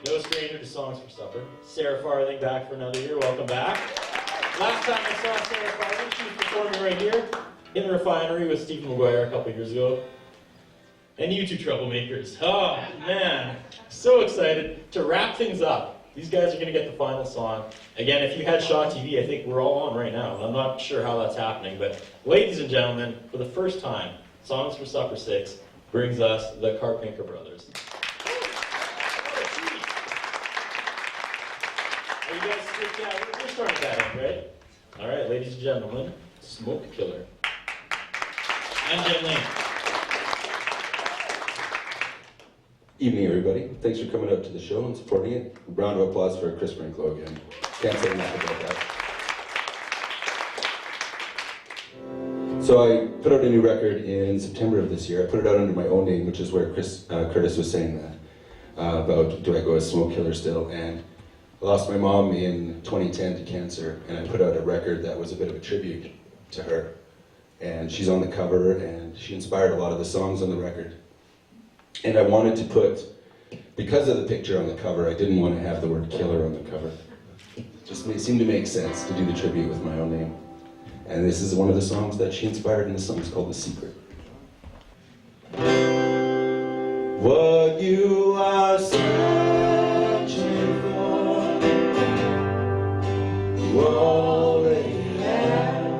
No stranger to Songs for Supper. Sarah Farthing back for another year. Welcome back. Last time I saw Sarah Farthing, she was performing right here in the Refinery with Stephen McGuire a couple years ago. And you two troublemakers. Oh, man. So excited to wrap things up. These guys are going to get the final song. Again, if you had Shaw TV, I think we're all on right now. And I'm not sure how that's happening. But ladies and gentlemen, for the first time, Songs for Supper 6 brings us the Carpinka Brothers. Are you guys, yeah, we're starting that up, right? All right, ladies and gentlemen, Smoke Killer. And Jen Lane. Evening, everybody. Thanks for coming out to the show and supporting it. A round of applause for Chris Brinklow again. Can't say enough about that. So I put out a new record in September of this year. I put it out under my own name, which is where Curtis was saying that about do I go as Smoke Killer still. And I lost my mom in 2010 to cancer, and I put out a record that was a bit of a tribute to her. And she's on the cover, and she inspired a lot of the songs on the record. And I wanted to put, because of the picture on the cover, I didn't want to have the word killer on the cover. It just seemed to make sense to do the tribute with my own name. And this is one of the songs that she inspired, and the song is called The Secret. What you are searching for, you already have.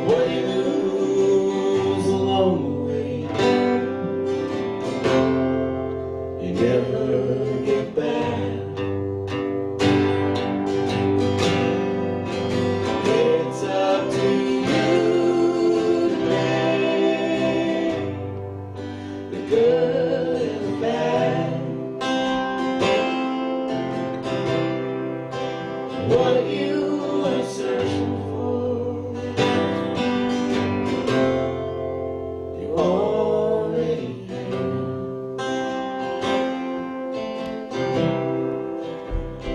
What you lose along the way, you never get back. what you are searching for, you already have.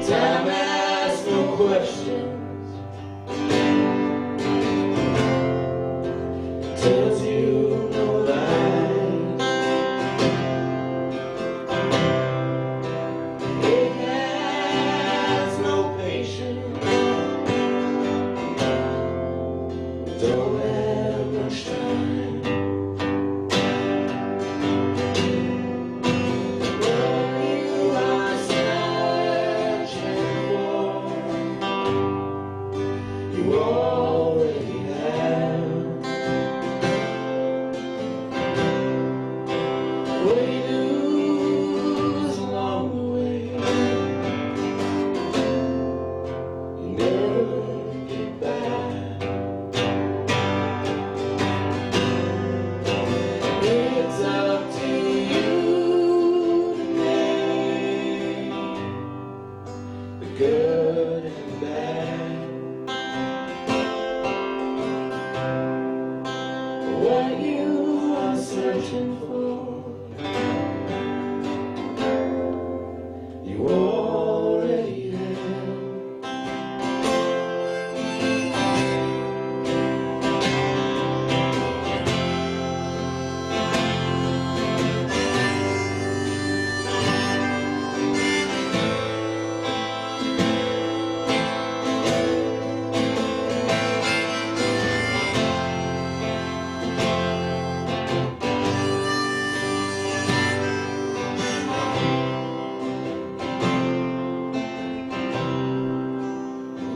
Time asks no questions, tells you no lies. It has no patience, don't have much time. What you are searching for, you already have. What you lose along the way, you never get back. It's up to you to make the good and bad. What you are searching for, you already have.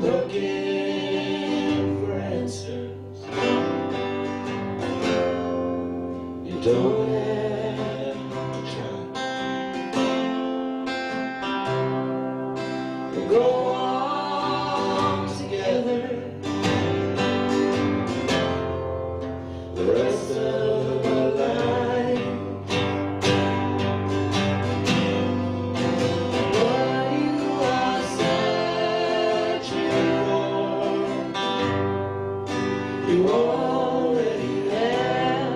Looking for answers, you don't have to try. We'll go on together the rest of our life. What you are searching for, you already have.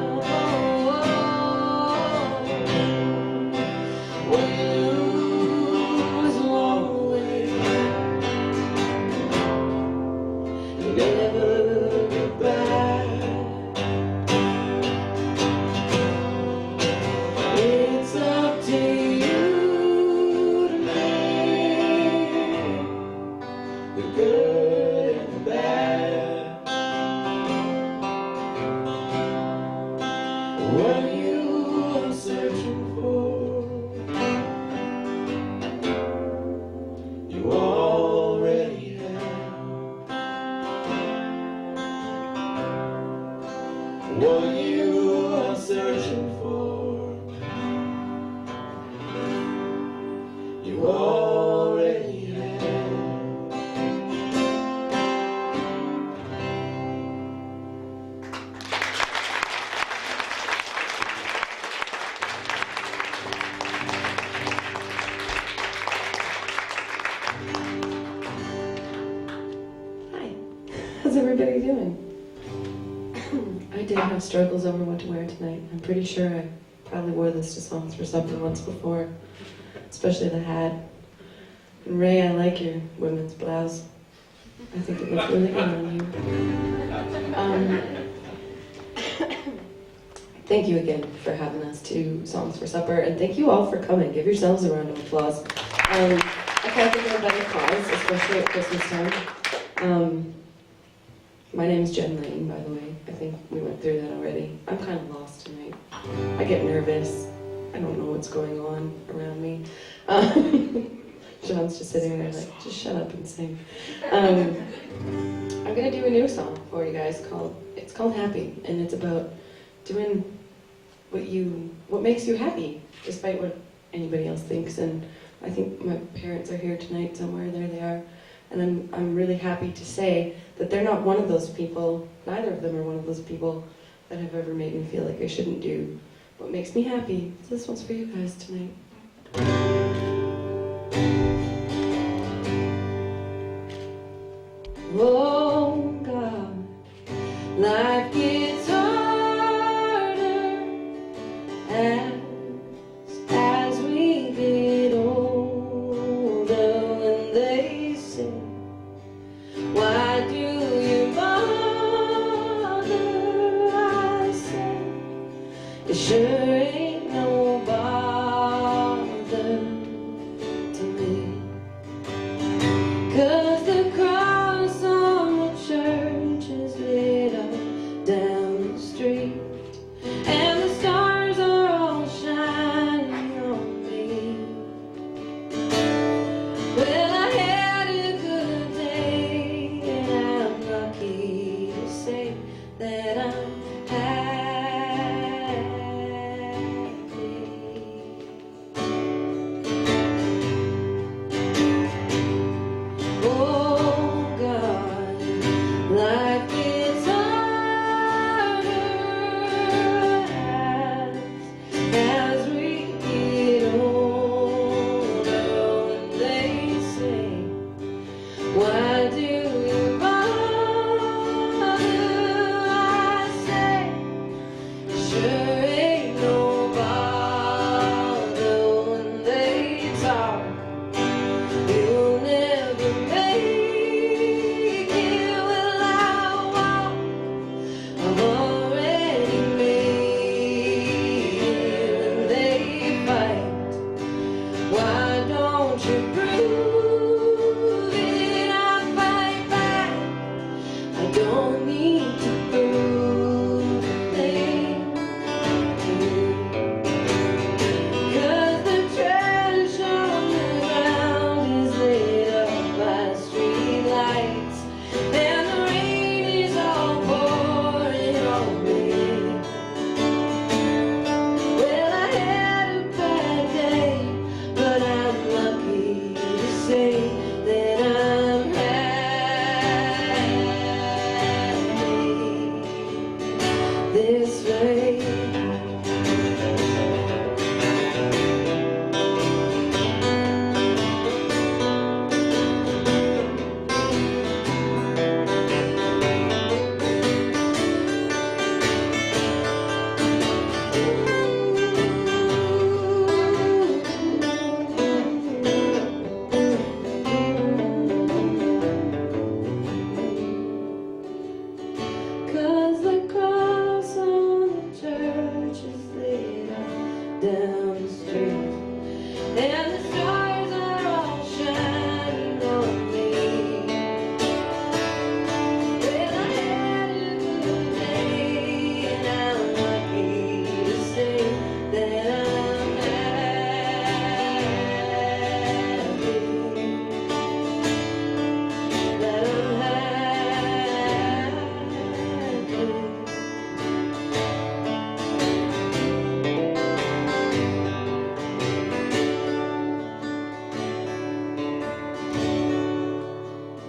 What you lose along the way, you never get back. It's up to you to make the good and the bad. What you are searching for, you already have. What you are searching for, you already have. Hi, how's everybody doing? I did have struggles over what to wear tonight. I'm pretty sure I probably wore this to Songs for Supper once before, especially the hat. And Ray, I like your women's blouse. I think it looks really good on you. Thank you again for having us to Songs for Supper, and thank you all for coming. Give yourselves a round of applause. I can't think of a better cause, especially at Christmas time. My name's Jen Lane, by the way. I think we went through that already. I'm kind of lost tonight. I get nervous. I don't know what's going on around me. John's just sitting there like, just shut up and sing. I'm gonna do a new song for you guys it's called Happy, and it's about doing what makes you happy, despite what anybody else thinks. And I think my parents are here tonight somewhere. There they are. And I'm really happy to say that they're not one of those people, neither of them are one of those people that have ever made me feel like I shouldn't do what makes me happy. So this one's for you guys tonight. Oh God, life gets harder as we get older. And they say, why do you bother? I say, it sure ain't no bother to me. 'Cause the cross on the church is lit up down the street, and the stars are all shining on me. Well, I had a good day, and I'm lucky to say that I'm happy. Oh God, life gets harder as we get older. And they say, why do you bother? I say, sure ain't no bother. When they talk, you'll never make it. Well, I won't. I've already made it. And they fight, why don't you prove it? I fight back, I don't need to prove a thing to you. 'Cause the trash on the ground is lit up by street lights, and the rain is all pouring on me. Well, I had a bad day, but I'm lucky to say that I'm happy this way. Cause the cross on the church is lit up down the street, and the stars are all shining on me. Well, I had a good day, and I'm lucky to say that I'm happy. That I'm happy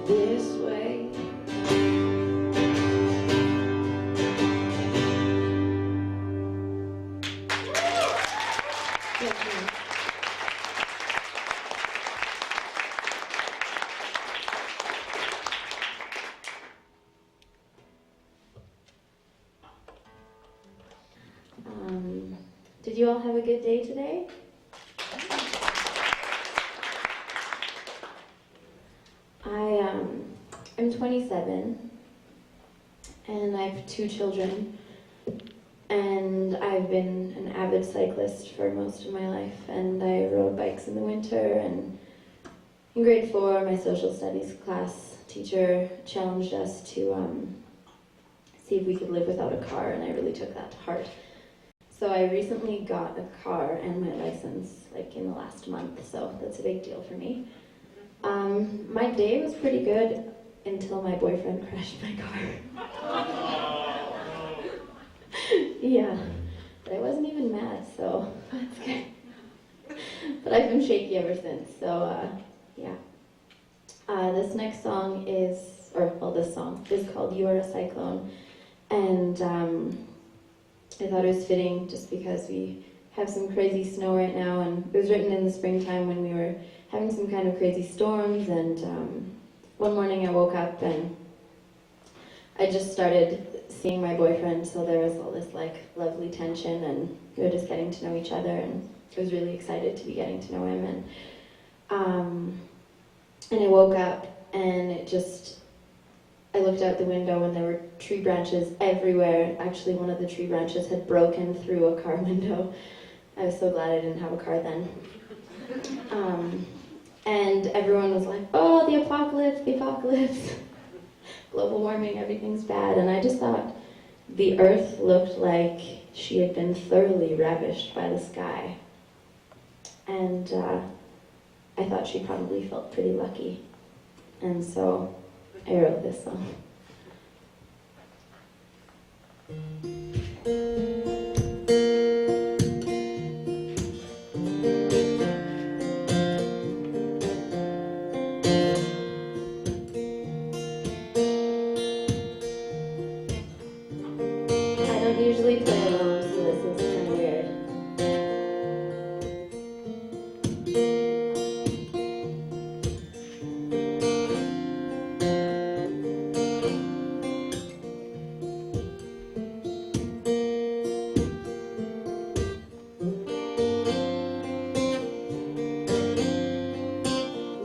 this way. Thank you. Did you all have a good day today? I'm 27, and I have 2 children, and I've been an avid cyclist for most of my life, and I rode bikes in the winter, and in grade 4, my social studies class teacher challenged us to see if we could live without a car, and I really took that to heart. So I recently got a car and my license, like in the last month, so that's a big deal for me. My day was pretty good until my boyfriend crashed my car. Yeah, but I wasn't even mad, so that's good. But I've been shaky ever since, so yeah. This next song is, this song is called You Are a Cyclone, and I thought it was fitting just because we have some crazy snow right now, and it was written in the springtime when we were having some kind of crazy storms and one morning I woke up and I just started seeing my boyfriend, so there was all this like lovely tension, and we were just getting to know each other, and I was really excited to be getting to know him. And I woke up and I looked out the window and there were tree branches everywhere. Actually, one of the tree branches had broken through a car window. I was so glad I didn't have a car then. And everyone was like, oh, the apocalypse, global warming, everything's bad. And I just thought the earth looked like she had been thoroughly ravished by the sky. And I thought she probably felt pretty lucky. And so I wrote this song. I don't usually play alone, so this is kind of weird.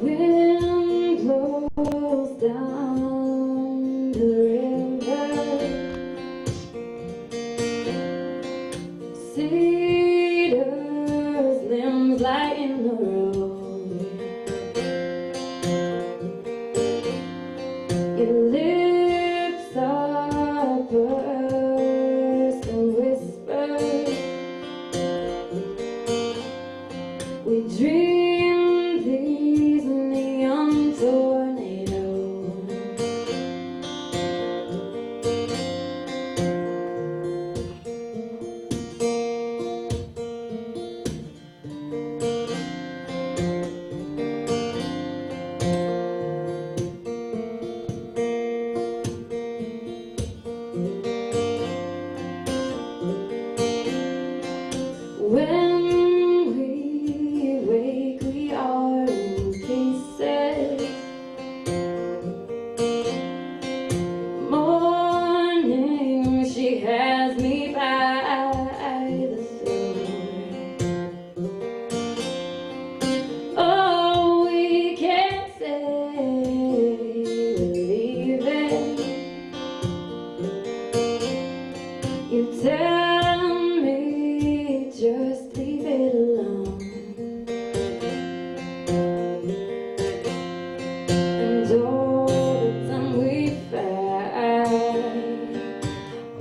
Wind blows down the river, cedars, limbs lighten the road. Your lips are pursed and whispered. We dream these neon tornadoes. When we wake, we are in pieces. Morning, she has me by the throat. Oh, we can't say we're leaving. You tell me just leave it alone. And all the time we fight,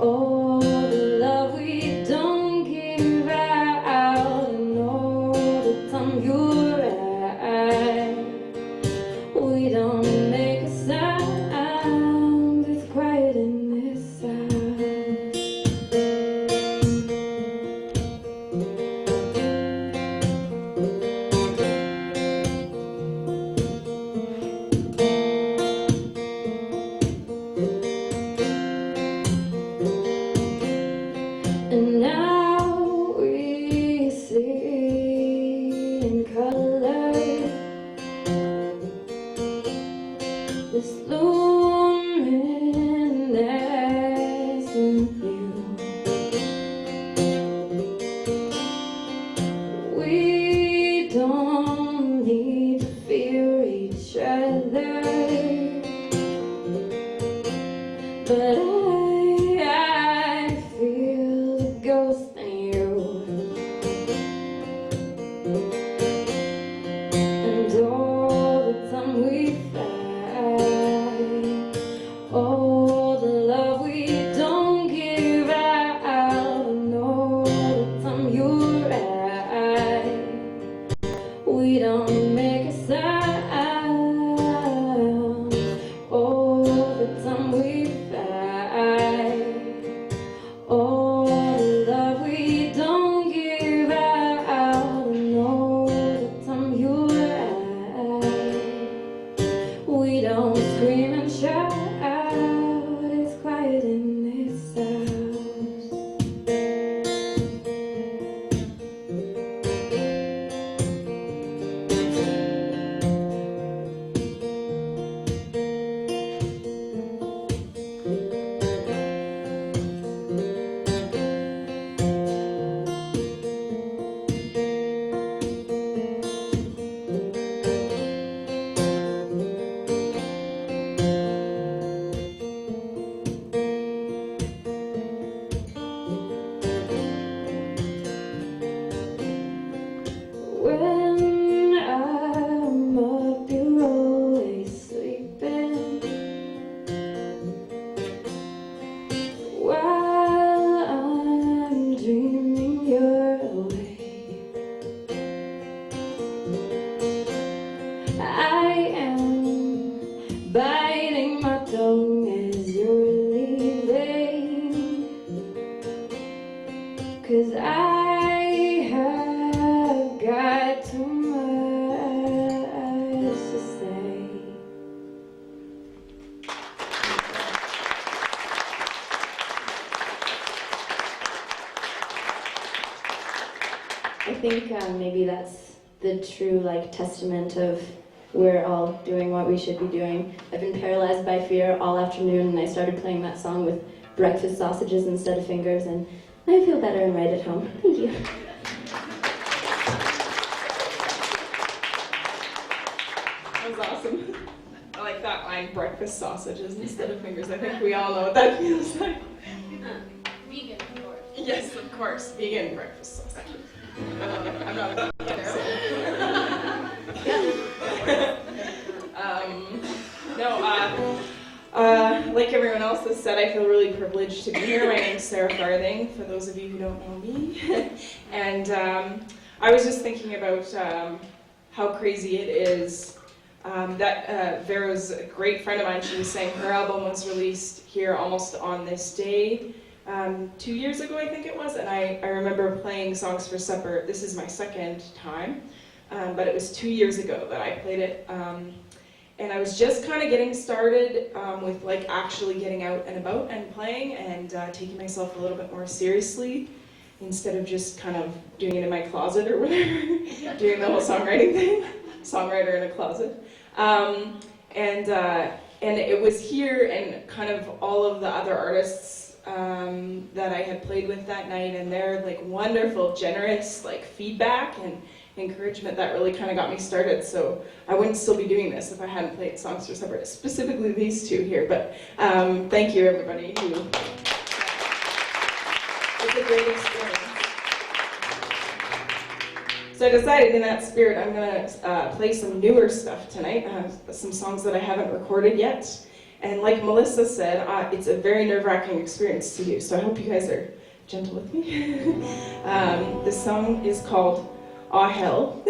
all the love we don't give out, and all the time you're right, we don't make a sound. It's quiet in this house. And now we see in color this luminescent view. We don't need to fear each other, but I feel the ghost in you. And all the time we fight, all the love we don't give out, and all the time you're right, we don't make a sound. All the time we fight, all the love we don't give out, and all the time you're right, we don't scream and shout. It's quiet in this house. think maybe that's the true testament of we're all doing what we should be doing. I've been paralyzed by fear all afternoon, and I started playing that song with breakfast sausages instead of fingers, and I feel better and right at home. Thank you. That was awesome. I like that line, breakfast sausages instead of fingers. I think we all know what that feels like. Vegan, of course. Yes, of course, vegan breakfast sausages. I'm not a vegan, so. Like everyone else has said, I feel really privileged to be here. My name's Sarah Farthing, for those of you who don't know me. And I was just thinking about how crazy it is that Vera's a great friend of mine. She was saying her album was released here almost on this day 2 years ago, I think it was, and I remember playing Songs for Supper. This is my second time, but it was 2 years ago that I played it. And I was just kind of getting started with actually getting out and about and playing and taking myself a little bit more seriously instead of just kind of doing it in my closet or whatever, doing the whole songwriting thing, songwriter in a closet. And it was here and kind of all of the other artists that I had played with that night and their wonderful, generous feedback and encouragement that really kind of got me started. So I wouldn't still be doing this if I hadn't played Songs for Supper, specifically these two here. But thank you, everybody. It's a great experience. So I decided in that spirit I'm going to play some newer stuff tonight, some songs that I haven't recorded yet. And like Melissa said, it's a very nerve-wracking experience to do, so I hope you guys are gentle with me. This song is called Aw Hell,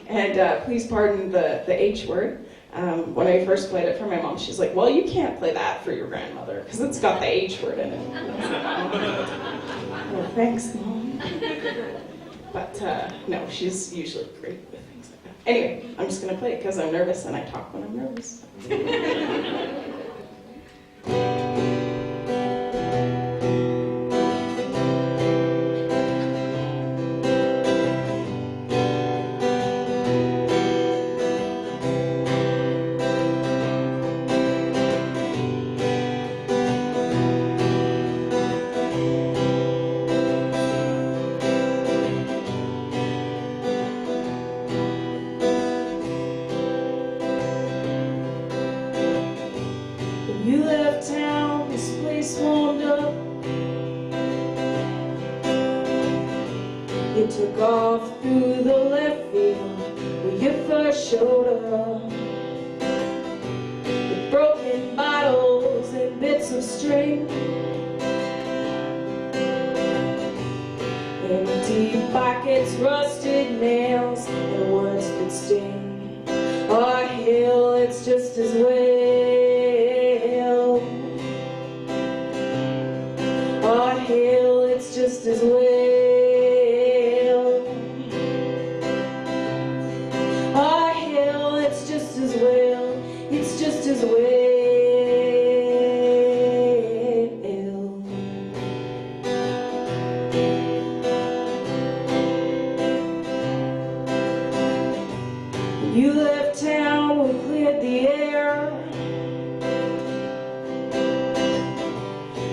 and please pardon the H word. When I first played it for my mom, she's like, well, you can't play that for your grandmother, because it's got the H word in it. Well, thanks, Mom. But no, she's usually great with things like that. Anyway, I'm just going to play it because I'm nervous, and I talk when I'm nervous. You left town, this place warmed up. You took off through the left field where you first showed up. With broken bottles and bits of string, empty pockets, rusted nails, and words that sting. Oh hell, it's just as well. Oh hell, it's just as well. Oh hell, it's just as well. It's just as well. You left town, we cleared the air.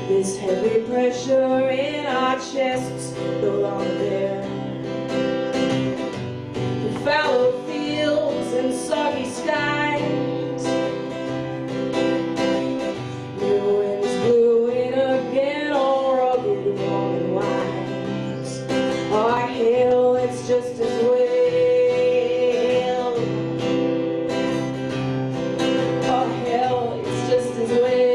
This heavy pressure in our chests no longer there. The fallow fields and soggy skies, new winds blew in again, all rugged, warm and wise. Oh hell, it's just as well. Oh hell, it's just as well.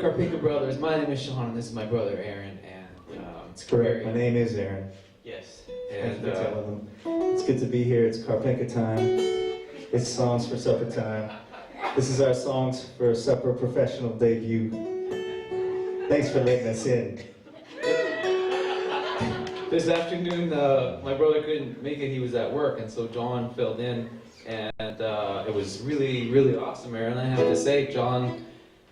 Carpinka Brothers. My name is Sean, and this is my brother Aaron. And That's correct. My name is Aaron. Yes. Thank And you for telling them. It's good to be here. It's Carpinka time. It's songs for supper time. This is our songs for supper professional debut. Thanks for letting us in. this afternoon, my brother couldn't make it. He was at work, and so John filled in. And it was really, really awesome, Aaron. I have to say, John,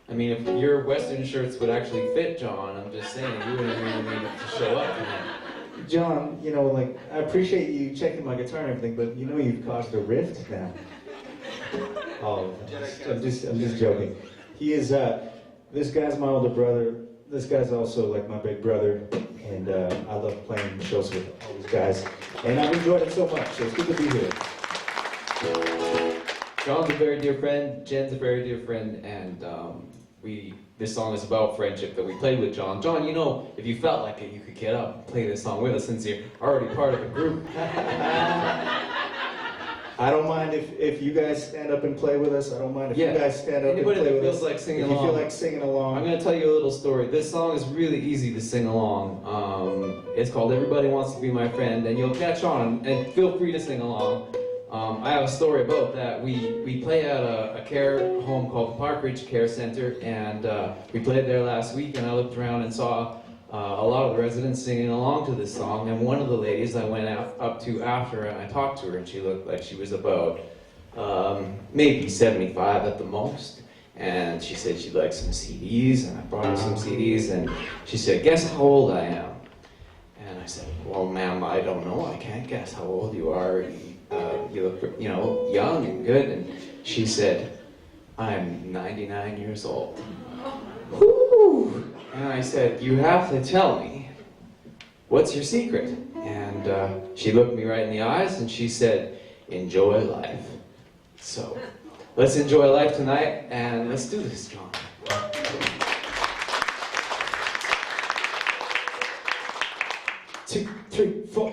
I mean, if your Western shirts would actually fit John, I'm just saying, you wouldn't really need to show up tonight. John, you know, like, I appreciate you checking my guitar and everything, but you know you've caused a rift now. Oh, I'm just joking. He is, this guy's my older brother. This guy's also like my big brother, and I love playing shows with all these guys. And I've enjoyed it so much, so it's good to be here. John's a very dear friend, Jen's a very dear friend, and this song is about friendship that we played with John. John, you know, if you felt like it, you could get up and play this song with us since you're already part of the group. I don't mind if you guys stand up and play with us. I don't mind if you guys stand up and play with us. Anybody that feels like singing along. If you feel like singing along. I'm going to tell you a little story. This song is really easy to sing along. It's called Everybody Wants to Be My Friend, and you'll catch on, and feel free to sing along. I have a story about that. We play at a care home called the Park Ridge Care Center, and we played there last week, and I looked around and saw a lot of the residents singing along to this song, and one of the ladies I went up to after, and I talked to her, and she looked like she was about maybe 75 at the most, and she said she'd like some CDs, and I brought her some CDs, and she said, "Guess how old I am?" And I said, "Well, ma'am, I don't know. I can't guess how old you are. You look, you know, young and good." And she said, "I'm 99 years old." Whew! And I said, "You have to tell me, what's your secret?" And she looked me right in the eyes and she said, "Enjoy life." So, let's enjoy life tonight, and let's do this, John. 2, 3, 4.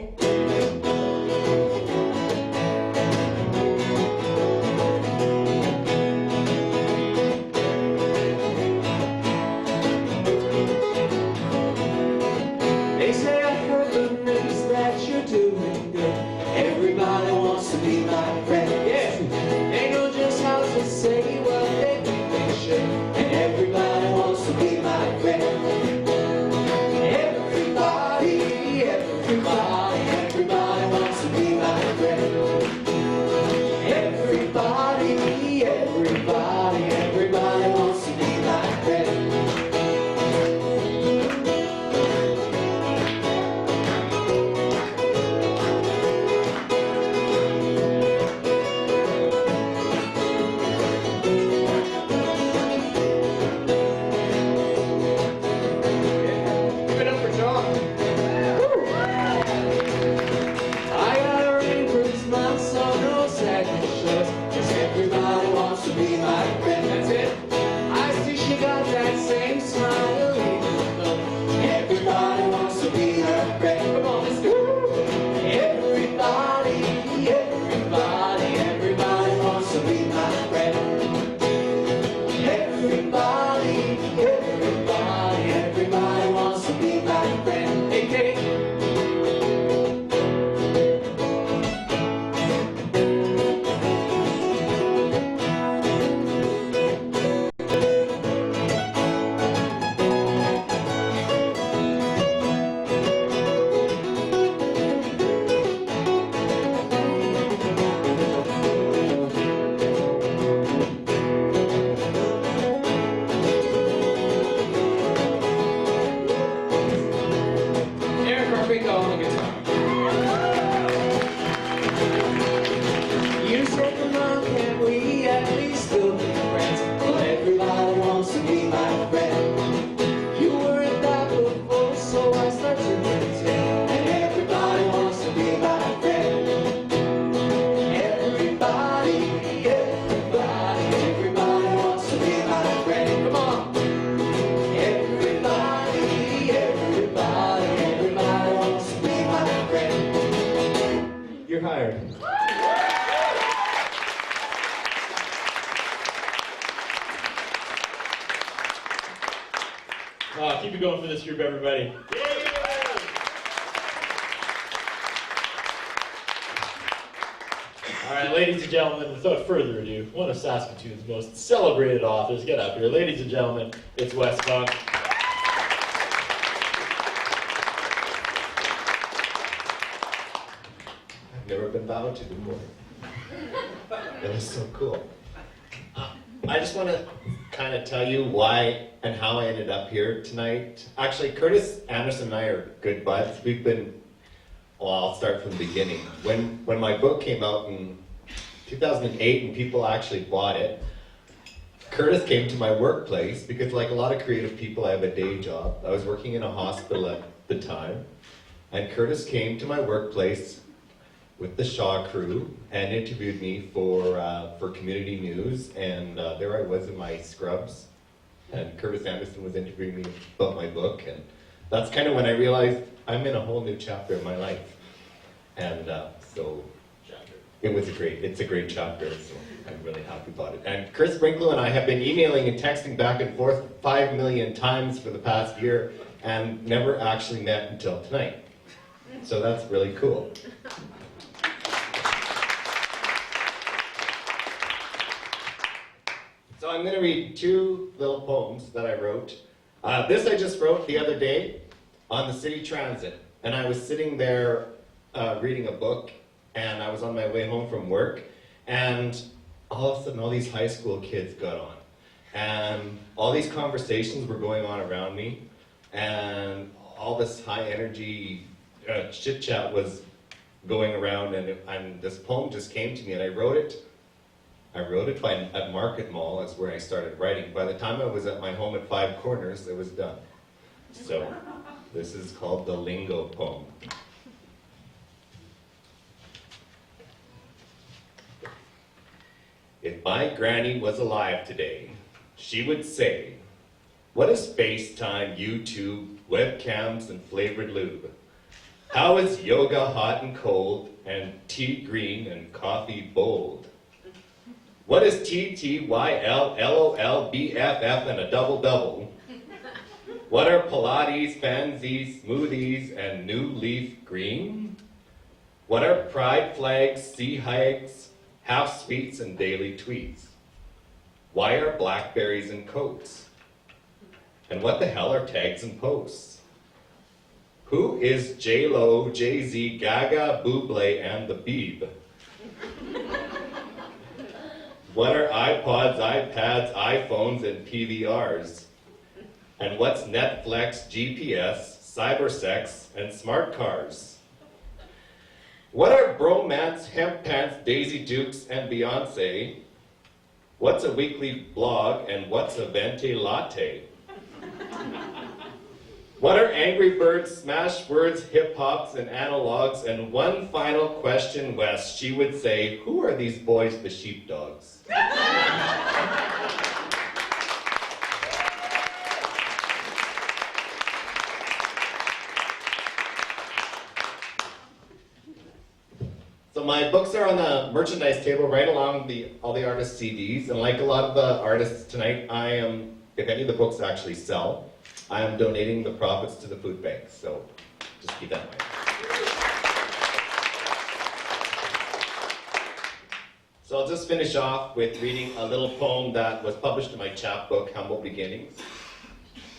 They say I heard the news that you're doing good. Everybody wants to be my friend. Yeah, they know just how to say what they think they should. And everybody wants to be my friend. Everybody, everybody, everybody. Keep it going for this group, everybody. All right, ladies and gentlemen, without further ado, one of Saskatoon's most celebrated authors, get up here. Ladies and gentlemen, it's Wes Funk. I've never been bowed to before. That was so cool. I just want to kind of tell you why and how I ended up here tonight. Actually, Curtis Anderson and I are good buds. We've been, well, I'll start from the beginning. When my book came out in 2008 and people actually bought it, Curtis came to my workplace because, like a lot of creative people, I have a day job. I was working in a hospital at the time, and Curtis came to my workplace with the Shaw crew and interviewed me for community news, and there I was in my scrubs, and Curtis Anderson was interviewing me about my book, and that's kind of when I realized I'm in a whole new chapter of my life, and so it's a great chapter, so I'm really happy about it. And Chris Brinklow and I have been emailing and texting back and forth 5 million times for the past year, and never actually met until tonight, so that's really cool. So I'm going to read 2 little poems that I wrote. This I just wrote the other day on the city transit. And I was sitting there reading a book, and I was on my way home from work, and all of a sudden all these high school kids got on. And all these conversations were going on around me, and all this high energy chit chat was going around, and this poem just came to me, and I wrote it at Market Mall. Is where I started writing. By the time I was at my home at 5 Corners, it was done. So this is called the Lingo Poem. If my granny was alive today, she would say, "What is FaceTime, YouTube, webcams, and flavored lube? How is yoga hot and cold, and tea green and coffee bold? What is TTYL, LOL, BFF, and a double-double? What are Pilates, fansies, smoothies, and new leaf green? What are pride flags, sea hikes, half-sweets, and daily tweets? Why are blackberries in coats? And what the hell are tags and posts? Who is J-Lo, Jay-Z, Gaga, Bublé, and the Beeb? What are iPods, iPads, iPhones, and PVRs? And what's Netflix, GPS, cybersex, and smart cars? What are bromance, hemp pants, Daisy Dukes, and Beyonce? What's a weekly blog, and what's a venti latte? What are Angry Birds, Smash Words, hip hops, and analogs? And one final question, Wes, she would say, who are these boys, the sheepdogs? So my books are on the merchandise table right along all the artists' CDs, and like a lot of the artists tonight, I am, if any of the books actually sell, I am donating the profits to the food bank, so just keep that in mind. So I'll just finish off with reading a little poem that was published in my chapbook, Humble Beginnings.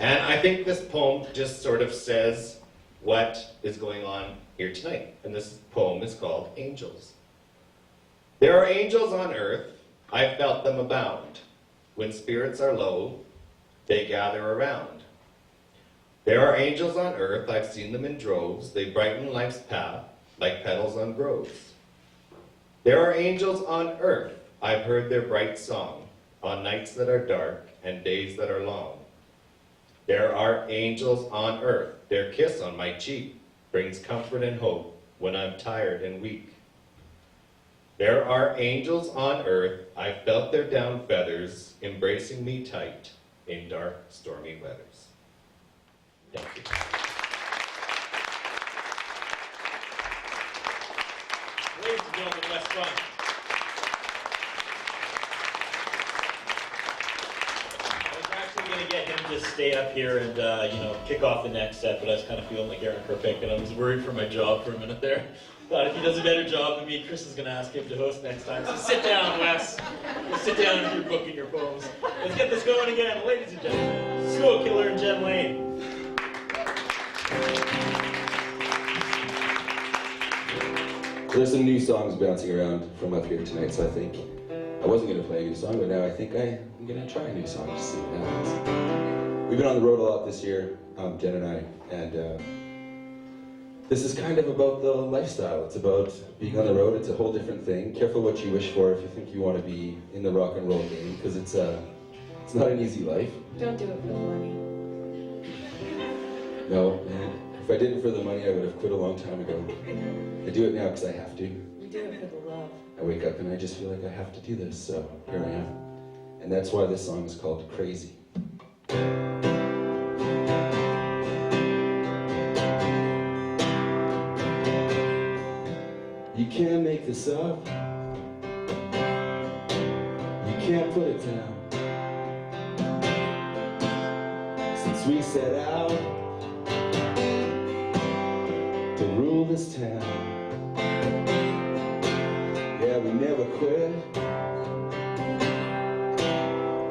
And I think this poem just sort of says what is going on here tonight. And this poem is called Angels. There are angels on earth, I've felt them abound. When spirits are low, they gather around. There are angels on earth, I've seen them in droves. They brighten life's path like petals on groves. There are angels on earth, I've heard their bright song on nights that are dark and days that are long. There are angels on earth, their kiss on my cheek brings comfort and hope when I'm tired and weak. There are angels on earth, I've felt their down feathers embracing me tight in dark, stormy weathers. Thank you. Ladies and gentlemen, Wes Funk. I was actually going to get him to stay up here and kick off the next set, but I was kind of feeling like Aaron Kerpink, and I was worried for my job for a minute there. Thought if he does a better job than me, Chris is going to ask him to host next time. So sit down, Wes. Sit down if you're booking your poems. Let's get this going again, ladies and gentlemen. Snow Killer and Jen Lane. There's some new songs bouncing around from up here tonight, so I think I wasn't going to play a new song, but now I think I'm going to try a new song to see what happens. We've been on the road a lot this year, Jen and I, and this is kind of about the lifestyle. It's about being on the road. It's a whole different thing. Careful what you wish for if you think you want to be in the rock and roll game, because it's not an easy life. Don't do it for the money. No, if I did it for the money, I would have quit a long time ago. I do it now because I have to. We do it for the love. I wake up and I just feel like I have to do this, so here I am. And that's why this song is called Crazy. You can't make this up. You can't put it down. Since we set out to rule this town, yeah, we never quit,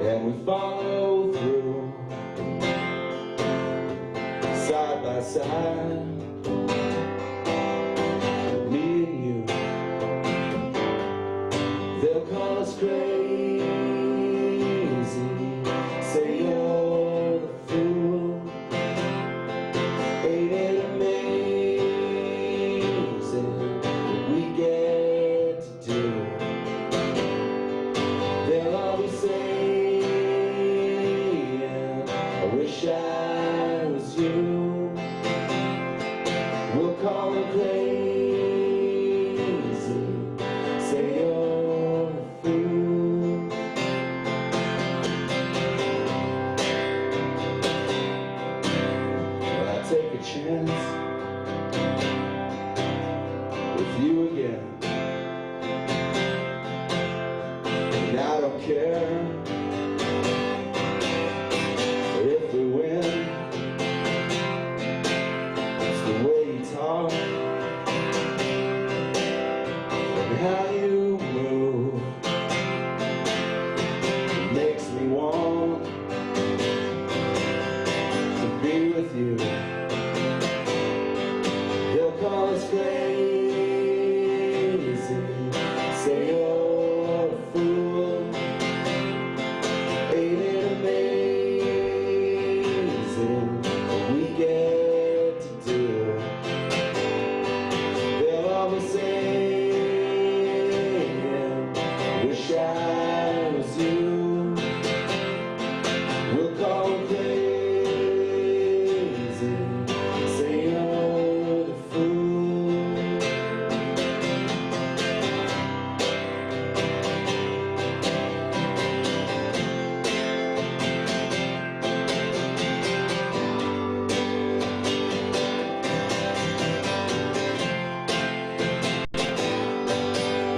and we follow through, side by side, me and you. They'll call us crazy, say you're the fool. Ain't it amazing what we get to do? They'll always say, I wish I was you. We'll call them crazy, say you're a fool. Well, I take a chance with you again, and I don't care if we win. It's the way you talk and how you move. It makes me want to be with you. They'll call us crazy, say you're a fool. Ain't it amazing what we get to do? They'll always say, wish I was you. We'll call them crazy, say you're the fool.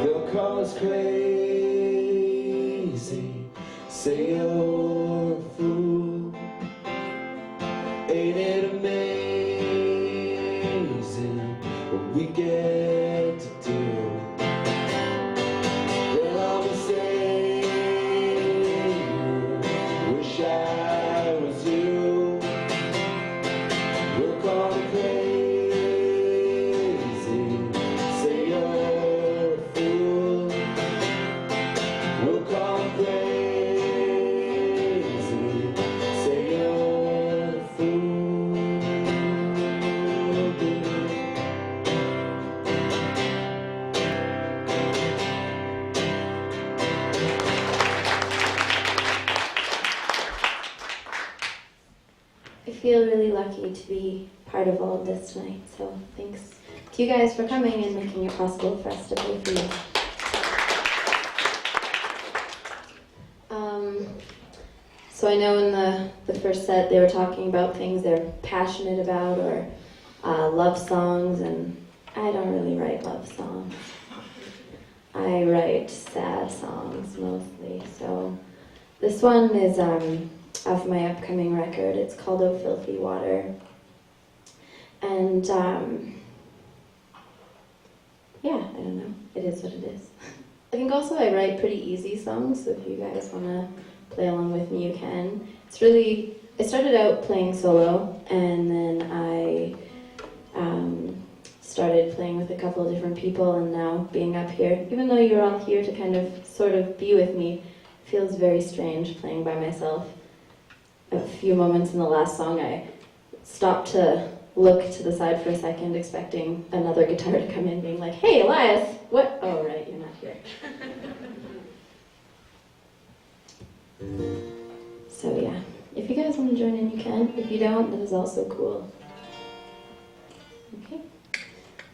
They'll call us crazy, say you're a fool. Ain't it amazing what we get to do? They'll always say, wish I was you. We'll call them crazy, say you're a fool. We'll call them crazy, say you're a fool. I feel really lucky to be part of all of this tonight, so thanks to you guys for coming and making it possible for us to play for you. So I know in the first set they were talking about things they're passionate about or love songs, and I don't really write love songs. I write sad songs mostly, so this one is off my upcoming record. It's called "Oh Filthy Water." And yeah, I don't know. It is what it is. I think also I write pretty easy songs, so if you guys want to play along with me, you can. I started out playing solo, and then I started playing with a couple of different people, and now being up here, even though you're all here to kind of sort of be with me, feels very strange playing by myself. A few moments in the last song, I stopped to look to the side for a second, expecting another guitar to come in, being like, "Hey, Elias, what? Oh, right, you're not here." So yeah, if you guys want to join in, you can. If you don't, that is also cool. Okay,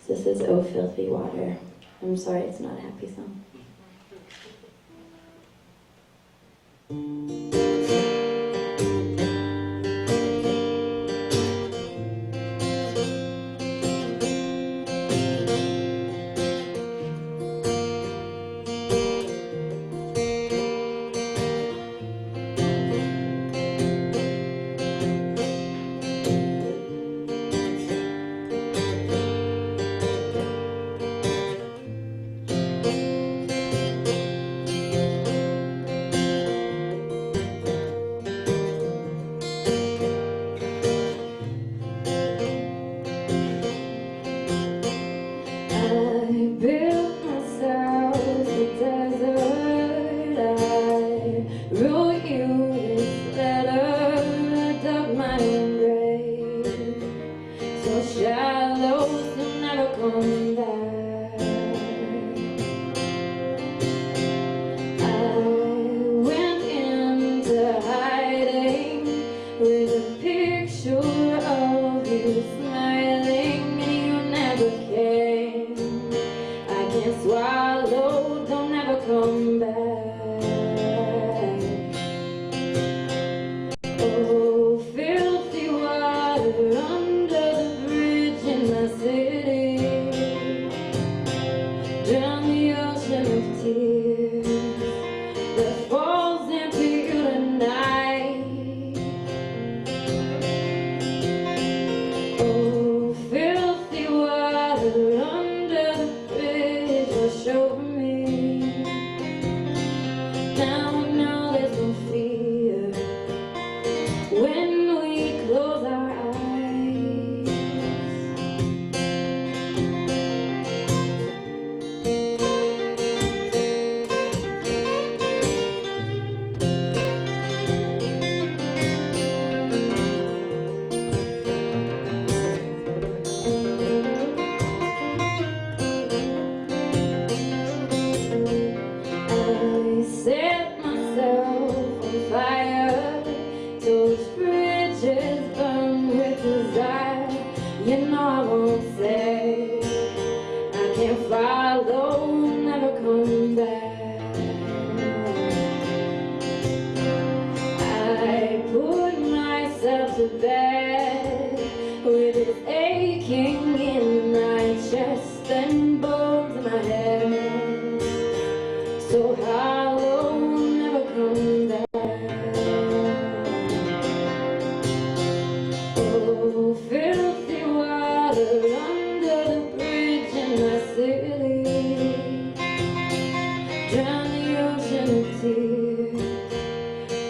so this is "Oh Filthy Water." I'm sorry it's not a happy song.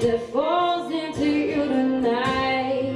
That falls into you tonight.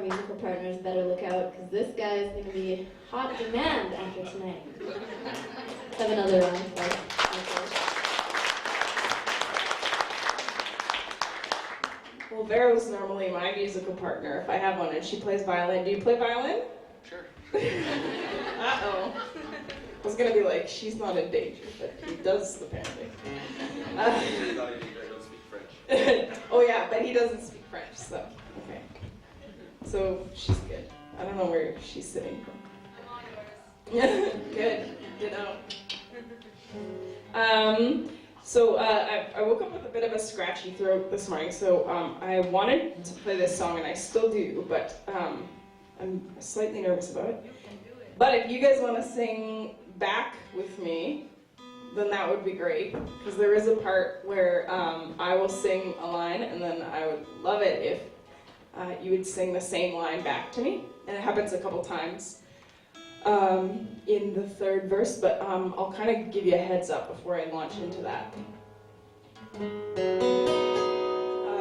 musical partners better look out, because this guy is going to be hot demand after tonight. Let's have another round for Well, Vero's normally my musical partner if I have one, and she plays violin. Do you play violin? Sure. Uh-oh. I was gonna be like, she's not in danger, but he does apparently. I don't speak French. Oh yeah, but he doesn't speak French, so okay. So she's good. I don't know where she's sitting from. Good. Good to know. So I woke up with a bit of a scratchy throat this morning, so I wanted to play this song, and I still do, but I'm slightly nervous about it. But if you guys want to sing back with me, then that would be great, because there is a part where I will sing a line, and then I would love it if you would sing the same line back to me, and it happens a couple times in the third verse, but I'll kind of give you a heads up before I launch into that.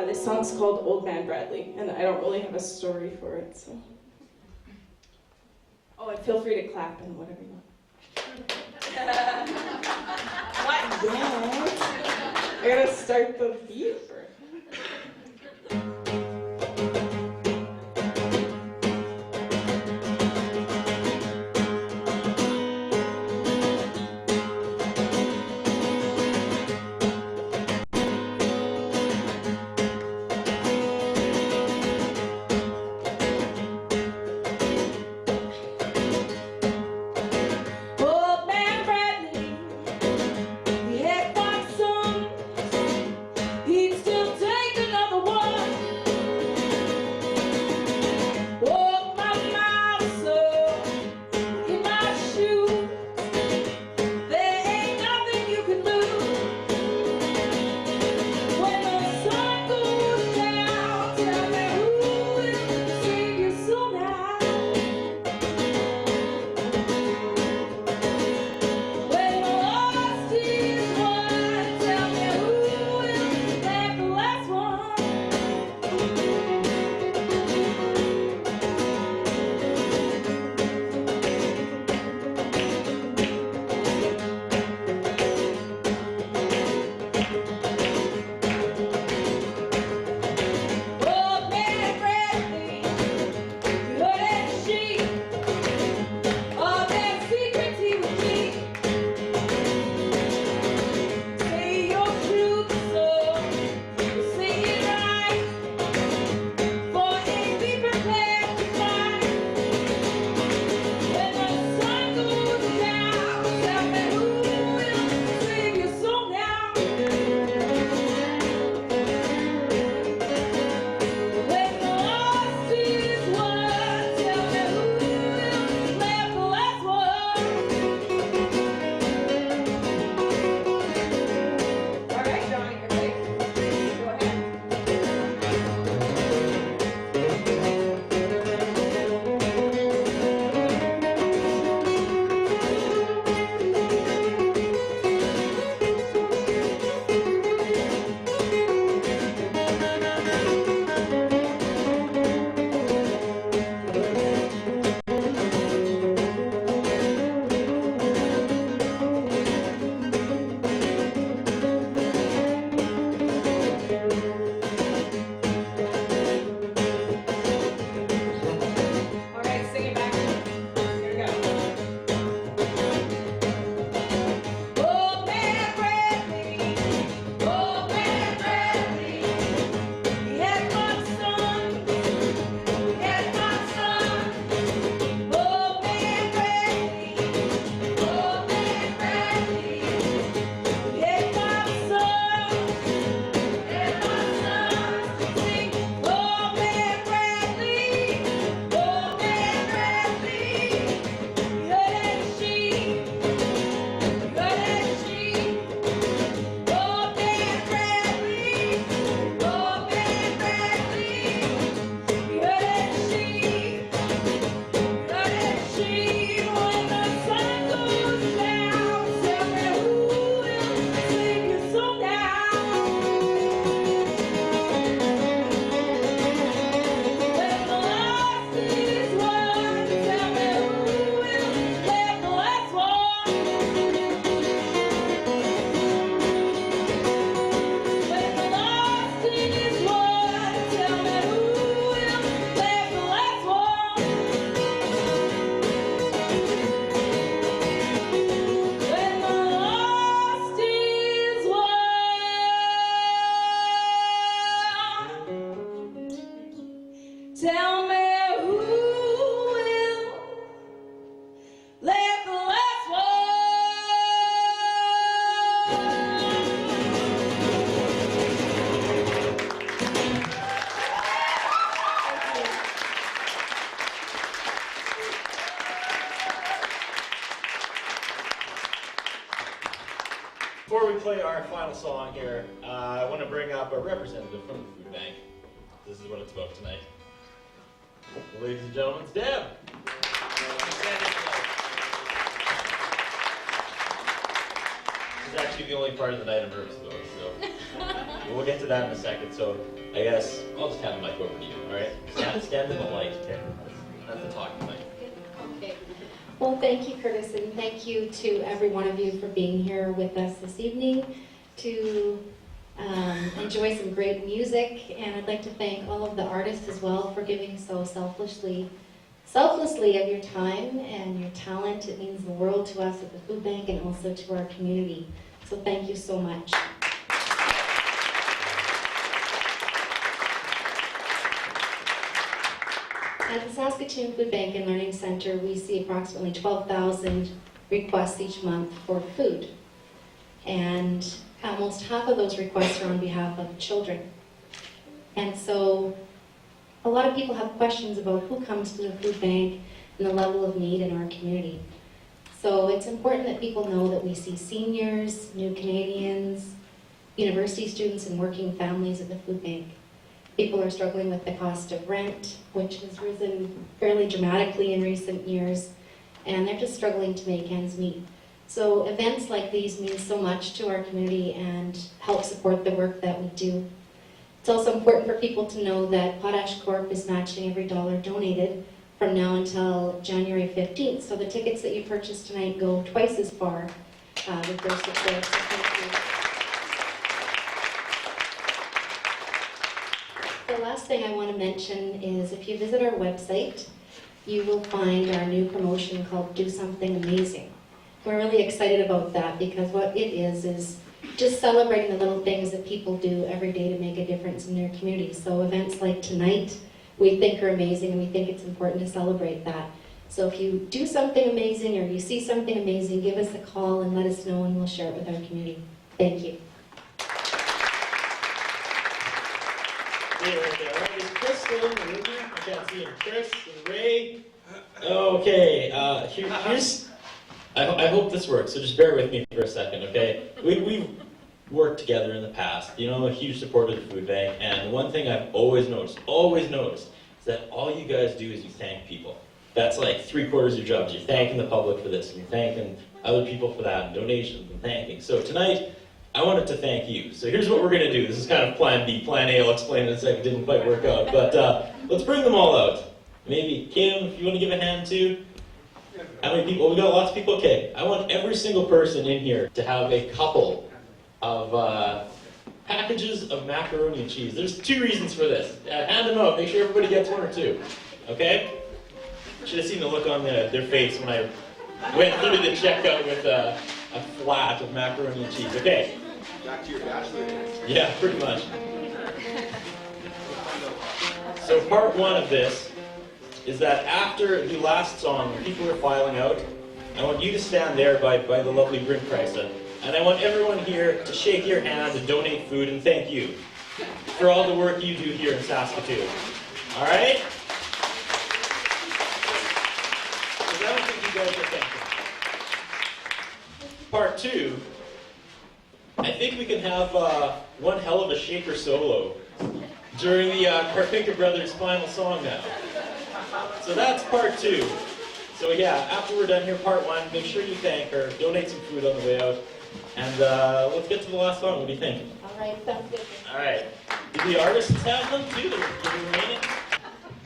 This song's called Old Man Bradley, and I don't really have a story for it, so. Oh, and feel free to clap and whatever you want. What? Yeah. I gotta start the beat for it. Old man Bradley, he had 5 sons. He'd still play our final song here, I want to bring up a representative from the food bank. This is what it's about tonight. Ladies and gentlemen, it's Deb. This is actually the only part of the night I'm nervous about, so we'll get to that in a second. So I guess I'll just hand the mic over to you, all right? Stand in the light, okay? That's the talking mic. Okay. Well, thank you, Curtis, and thank you to every one of you for being here with us this evening to enjoy some great music. And I'd like to thank all of the artists as well for giving so selflessly of your time and your talent. It means the world to us at the food bank and also to our community. So thank you so much. At the Saskatoon Food Bank and Learning Center, we see approximately 12,000 requests each month for food. And almost half of those requests are on behalf of children. And so a lot of people have questions about who comes to the food bank and the level of need in our community. So it's important that people know that we see seniors, new Canadians, university students, and working families at the food bank. People are struggling with the cost of rent, which has risen fairly dramatically in recent years, and they're just struggling to make ends meet. So events like these mean so much to our community and help support the work that we do. It's also important for people to know that Potash Corp is matching every dollar donated from now until January 15th. So the tickets that you purchase tonight go twice as far with their support. So thank you. The last thing I want to mention is if you visit our website, you will find our new promotion called Do Something Amazing. We're really excited about that because what it is just celebrating the little things that people do every day to make a difference in their community. So events like tonight, we think are amazing, and we think it's important to celebrate that. So if you do something amazing or you see something amazing, give us a call and let us know, and we'll share it with our community. Thank you. Right there. All right, is Chris still in the room here? I can't see him. Chris and Ray. Okay, here's. I hope this works. So just bear with me for a second, okay? We've worked together in the past. You know, I'm a huge supporter of the food bank, and one thing I've always noticed, is that all you guys do is you thank people. That's like 3/4 of your jobs. You're thanking the public for this, and you're thanking other people for that, and donations and thanking. So tonight, I wanted to thank you. So here's what we're going to do. This is kind of plan B. Plan A, I'll explain in a second. Didn't quite work out. But let's bring them all out. Maybe Kim, if you want to give a hand too. How many people? We got lots of people. Okay. I want every single person in here to have a couple of packages of macaroni and cheese. There's 2 reasons for this. Hand them out. Make sure everybody gets 1 or 2. Okay? Should have seen the look on their face when I went through the checkout with a flat of macaroni and cheese. Okay. Back to your bachelor days. Yeah, pretty much. So part 1 of this is that after the last song, when people are filing out, I want you to stand there by the lovely Bryn Kreisa, and I want everyone here to shake your hand and donate food and thank you for all the work you do here in Saskatoon. All right? Because I don't think you guys are thanking. Part 2, I think we can have one hell of a shaker solo during the Karpinka Brothers' final song now. So that's part 2. So yeah, after we're done here, part 1, make sure you thank her, donate some food on the way out, and let's get to the last song. What do you think? All right, sounds good. All right. Do the artists have them too? The remaining?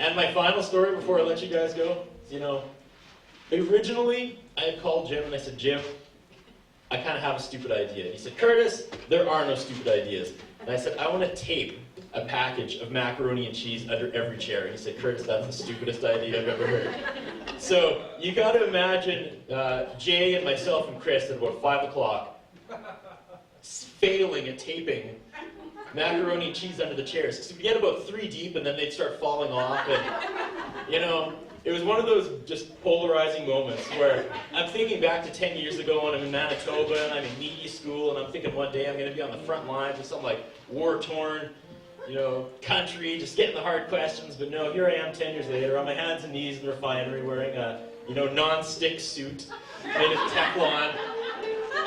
And my final story before I let you guys go, you know, originally I had called Jim and I said, Jim, I kind of have a stupid idea. He said, Curtis, there are no stupid ideas. And I said, I want to tape a package of macaroni and cheese under every chair. And he said, Curtis, that's the stupidest idea I've ever heard. So you got to imagine Jay and myself and Chris at about 5 o'clock failing at taping macaroni and cheese under the chairs. Because we get about 3 deep and then they'd start falling off. And, you know, it was one of those just polarizing moments where I'm thinking back to 10 years ago when I'm in Manitoba and I'm in media school and I'm thinking one day I'm going to be on the front lines of some like war-torn, you know, country, just getting the hard questions. But no, here I am 10 years later on my hands and knees in the refinery wearing a, you know, non-stick suit made of Teflon,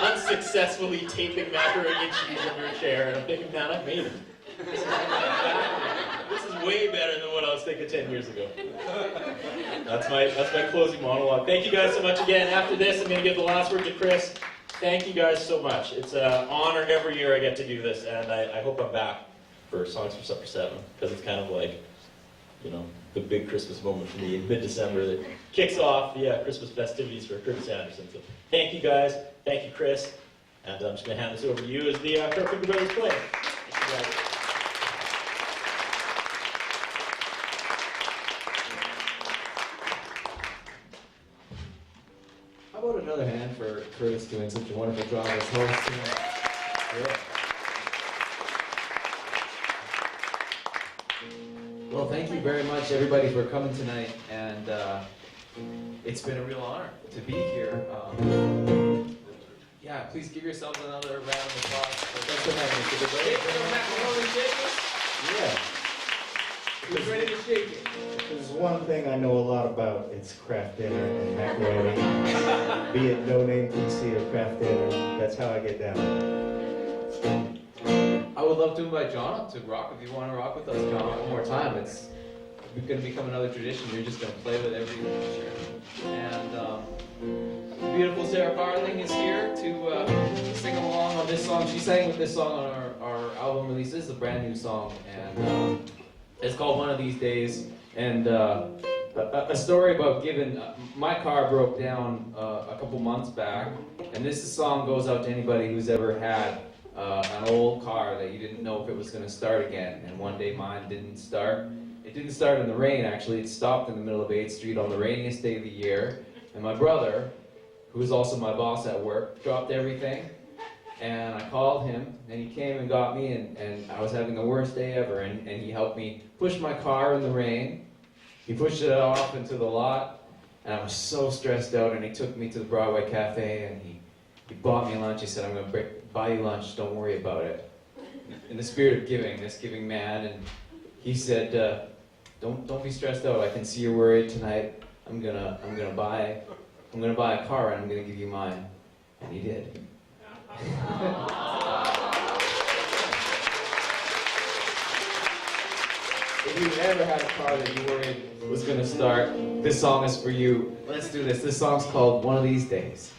unsuccessfully taping macaroni and cheese in your chair, and I'm thinking, man, I made it. This is way better than what I was thinking 10 years ago. That's my closing monologue. Thank you guys so much again. After this, I'm going to give the last word to Chris. Thank you guys so much. It's an honor every year I get to do this, and I hope I'm back for Songs for Supper 7, because it's kind of like, you know, the big Christmas moment for me in mid-December that kicks off the Christmas festivities for Curtis Anderson. So thank you guys. Thank you, Chris. And I'm just going to hand this over to you as the Carpenter Brothers play. Thank you guys. How about another hand for Curtis doing such a wonderful job as host? Yeah. Well, thank you very much, everybody, for coming tonight, and it's been a real honor to be here. Yeah, please give yourselves another round of applause. Thanks for having us. Yeah. Who's ready to shake it? There's one thing I know a lot about. It's craft dinner and macaroni. Be it no name PC or craft dinner. That's how I get down. I would love to invite John to rock. If you want to rock with us, John, one more time. It's going to become another tradition. You're just going to play with every year. And beautiful Sarah Farthing is here to sing along on this song. She sang with this song on our album release. This is a brand new song, and it's called One of These Days. And a story about giving. My car broke down a couple months back, and this song goes out to anybody who's ever had an old car that you didn't know if it was going to start again. And one day mine didn't start. It didn't start in the rain, actually. It stopped in the middle of 8th Street on the rainiest day of the year. And my brother, who is also my boss at work, dropped everything. And I called him, and he came and got me, and I was having the worst day ever. And he helped me push my car in the rain. He pushed it off into the lot, and I was so stressed out. And he took me to the Broadway Cafe, and he bought me lunch. He said, "I'm going to buy you lunch, don't worry about it." In the spirit of giving, this giving man. And he said, don't be stressed out. I can see you're worried tonight. I'm gonna buy a car, and I'm gonna give you mine. And he did. If you've ever had a car that you worried was gonna start, this song is for you. Let's do this. This song's called One of These Days.